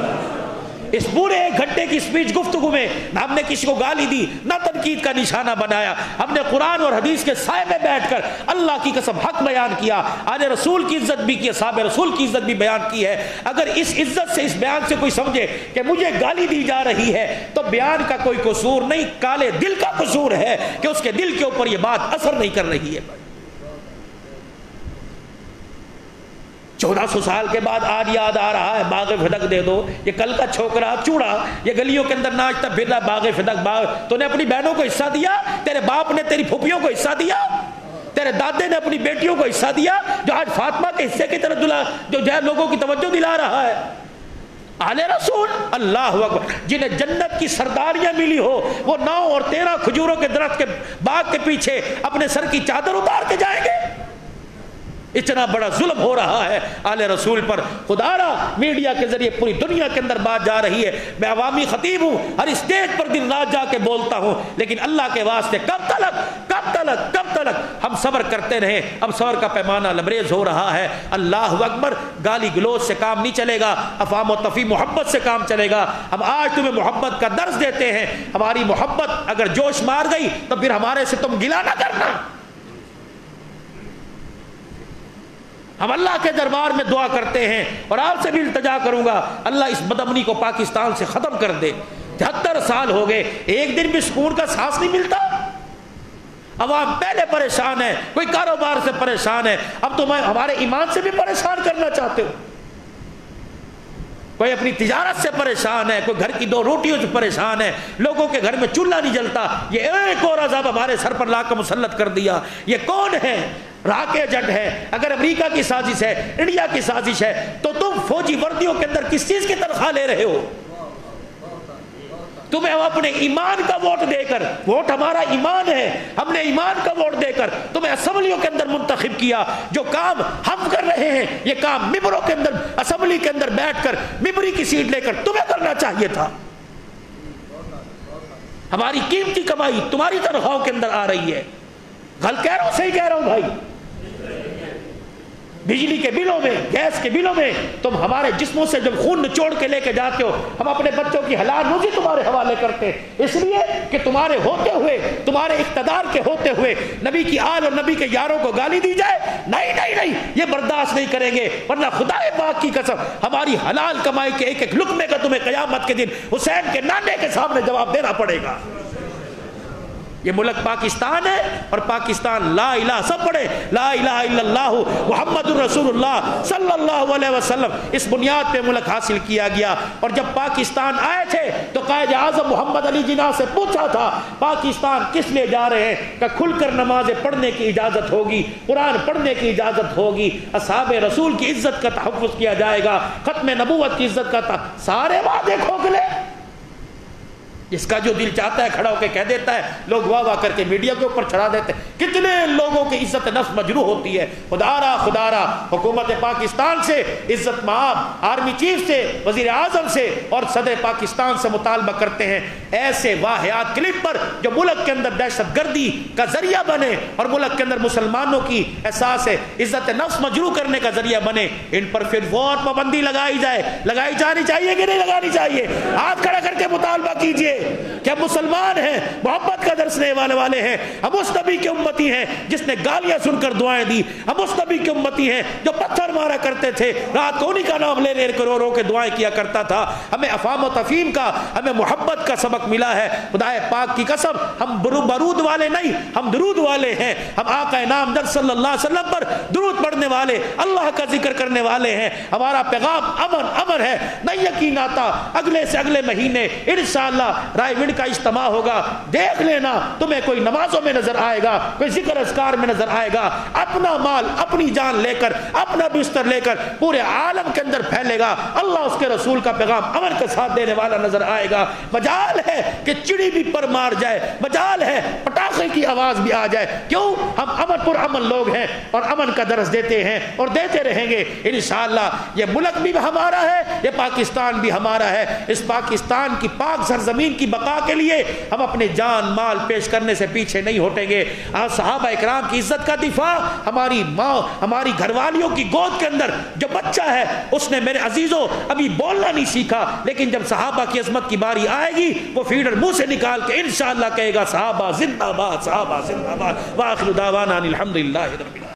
اس پورے 1 گھنٹے کی سپیچ گفتگو میں نہ ہم نے کسی کو گالی دی, نہ تنقید کا نشانہ بنایا. ہم نے قرآن اور حدیث کے سائے میں بیٹھ کر اللہ کی قسم حق بیان کیا, آل رسول کی عزت بھی کی, صحابہ رسول کی عزت بھی بیان کی ہے. اگر اس عزت سے, اس بیان سے کوئی سمجھے کہ مجھے گالی دی جا رہی ہے تو بیان کا کوئی قصور نہیں, کالے دل کا قصور ہے کہ اس کے دل کے اوپر یہ بات اثر نہیں کر رہی ہے. 1400 سال کے بعد آج یاد آ رہا ہے باغ فدق دے دو. یہ کل کا چھوکرا چوڑا یہ گلیوں کے اندر ناچتا پھر رہا, باغ فدق باغ. تو نے اپنی بہنوں کو حصہ دیا, تیرے باپ نے تیری پھوپھیوں کو حصہ دیا, تیرے دادے نے اپنی بیٹیوں کو حصہ دیا, جو آج فاطمہ کے حصے کی طرف جو لوگوں کی توجہ دلا رہا ہے. آل رسول اللہ اکبر, جنہیں جنت کی سرداریاں ملی ہو, وہ 9 اور 13 کھجوروں کے درخت کے باغ کے پیچھے اپنے سر کی چادر اتار کے جائیں گے. اتنا بڑا ظلم ہو رہا ہے آل رسول پر. خدا را میڈیا کے ذریعے پوری دنیا کے اندر بات جا رہی ہے. میں عوامی خطیب ہوں, ہر اسٹیج پر دن رات جا کے بولتا ہوں, لیکن اللہ کے واسطے کب تلک ہم صبر کرتے رہیں. اب صبر کا پیمانہ لبریز ہو رہا ہے. اللہ اکبر. گالی گلوچ سے کام نہیں چلے گا, افہام و تفہیم محبت سے کام چلے گا. ہم آج تمہیں محبت کا درس دیتے ہیں. ہماری محبت اگر جوش مار گئی تو پھر ہمارے سے تم گلہ نہ کرنا. ہم اللہ کے دربار میں دعا کرتے ہیں اور آپ سے بھی التجا کروں گا, اللہ اس بدامنی کو پاکستان سے ختم کر دے. 73 سال ہو گئے، ایک دن بھی سکون کا سانس نہیں ملتا۔ عوام پہلے پریشان ہے، کوئی کاروبار سے پریشان ہے، اب تو ہمارے ایمان سے بھی پریشان کرنا چاہتے ہو۔ کوئی اپنی تجارت سے پریشان ہے، کوئی گھر کی 2 روٹیوں سے پریشان ہے، لوگوں کے گھر میں چولہا نہیں جلتا، یہ ایک اور عذاب ہمارے سر پر لا کر مسلط کر دیا۔ یہ کون ہے؟ راک ایجنٹ ہے۔ اگر امریکہ کی سازش ہے، انڈیا کی سازش ہے، تو تم فوجی وردیوں کے اندر کس چیز کی تنخواہ لے رہے ہو؟ تمہیں ہم اپنے ایمان کا ووٹ دے کر، ووٹ ہمارا ایمان ہے، ہم نے ایمان کا ووٹ دے کر تمہیں اسمبلیوں کے اندر منتخب کیا۔ جو کام ہم کر رہے ہیں، یہ کام ممبروں کے اندر، اسمبلی کے اندر بیٹھ کر ممبری کی سیٹ لے کر تمہیں کرنا چاہیے تھا۔ ہماری قیمتی کمائی تمہاری تنخواہوں کے اندر آ رہی ہے۔ غلط کہہ رہا ہوں، صحیح کہہ رہا ہوں بھائی؟ بجلی کے بلوں میں، گیس کے بلوں میں تم ہمارے جسموں سے جب خون نچوڑ کے لے کے جاتے ہو، ہم اپنے بچوں کی حلال روزی تمہارے حوالے کرتے ہیں، اس لیے کہ تمہارے ہوتے ہوئے، تمہارے اقتدار کے ہوتے ہوئے نبی کی آل اور نبی کے یاروں کو گالی دی جائے۔ نہیں نہیں نہیں، یہ برداشت نہیں کریں گے، ورنہ خدا پاک کی قسم ہماری حلال کمائی کے ایک ایک لقمے کا تمہیں قیامت کے دن حسین کے نانے کے سامنے جواب دینا پڑے گا۔ یہ ملک پاکستان ہے، اور پاکستان لا الہ، سب پڑھے لا الہ الا اللہ محمد الرسول اللہ صلی اللہ علیہ وسلم، اس بنیاد پہ ملک حاصل کیا گیا۔ اور جب پاکستان آئے تھے تو قائد اعظم محمد علی جناح سے پوچھا تھا پاکستان کس لیے جا رہے ہیں؟ کہ کھل کر نمازیں پڑھنے کی اجازت ہوگی، قرآن پڑھنے کی اجازت ہوگی، اصحاب رسول کی عزت کا تحفظ کیا جائے گا، ختم نبوت کی عزت کا سارے وعدے کھوکھلے۔ جس کا جو دل چاہتا ہے کھڑا ہو کے کہہ دیتا ہے، لوگ واہ واہ کر کے میڈیا کے اوپر چڑھا دیتے ہیں۔ کتنے لوگوں کی عزت نفس مجروح ہوتی ہے۔ خدا را حکومت پاکستان سے، عزت مآب آرمی چیف سے، وزیر اعظم سے اور صدر پاکستان سے مطالبہ کرتے ہیں، ایسے واقعات کلپ پر جو ملک کے اندر دہشت گردی کا ذریعہ بنے اور ملک کے اندر مسلمانوں کی احساس عزت نفس مجروح کرنے کا ذریعہ بنے، ان پر پھر فوراً پابندی لگائی جائے۔ لگائی جانی چاہیے کہ نہیں لگانی چاہیے؟ ہاتھ کھڑا کر کے مطالبہ کیجئے کہ ہم مسلمان ہیں، محبت کا درس دینے والے ہیں، ہم اس نبی کی امتی ہیں جس نے گالیاں سن کر دعائیں دی، ہم اس نبی کی امتی ہیں جو پتھر مارا کرتے تھے، رات کو انہی کا نام لے لے کر رو رو کے دعائیں کیا کرتا تھا۔ ہمیں افہام و تفہیم کا، ہمیں محبت کا سبق ملا ہے۔ خدا پاک کی قسم ہم برود والے نہیں، ہم درود والے ہیں۔ ہم آقا نامدار صلی اللہ علیہ وسلم پر درود پڑھنے والے، اللہ کا ذکر کرنے والے ہیں۔ ہمارا پیغام امن ہے۔ نہیں یقین آتا اگلے سے اگلے مہینے انشاءاللہ رائے ونڈ کا اجتماع ہوگا، دیکھ لینا تمہیں کوئی نمازوں میں نظر آئے گا، کوئی ذکر اذکار میں نظر آئے گا، اپنا مال اپنی جان لے کر، اپنا بستر لے کر پورے عالم کے اندر پھیلے گا، اللہ اس کے رسول کا پیغام امن کے ساتھ دینے والا نظر آئے گا۔ مجال ہے کہ چڑی بھی پر مار جائے، مجال ہے پٹاخے کی آواز بھی آ جائے، کیوں؟ ہم امن پر امن لوگ ہیں اور امن کا درس دیتے ہیں اور دیتے رہیں گے انشاءاللہ۔ یہ ملک بھی ہمارا ہے، یہ پاکستان بھی ہمارا ہے۔ اس پاکستان کی پاک سرزمین کی بقا کے لیے ہم اپنے جان مال پیش کرنے سے پیچھے نہیں ہٹیں گے۔ صحابہ اکرام کی عزت کا دفاع، ہماری ماں، ہماری گھر والیوں کی گود کے اندر جو بچہ ہے اس نے میرے عزیزوں ابھی بولنا نہیں سیکھا، لیکن جب صحابہ کی عظمت کی باری آئے گی وہ فیڈر منہ سے نکال کے انشاءاللہ کہے گا صحابہ زندہ باد، صحابہ زندہ باد۔ وآخر دعوانا الحمدللہ رب العالمین۔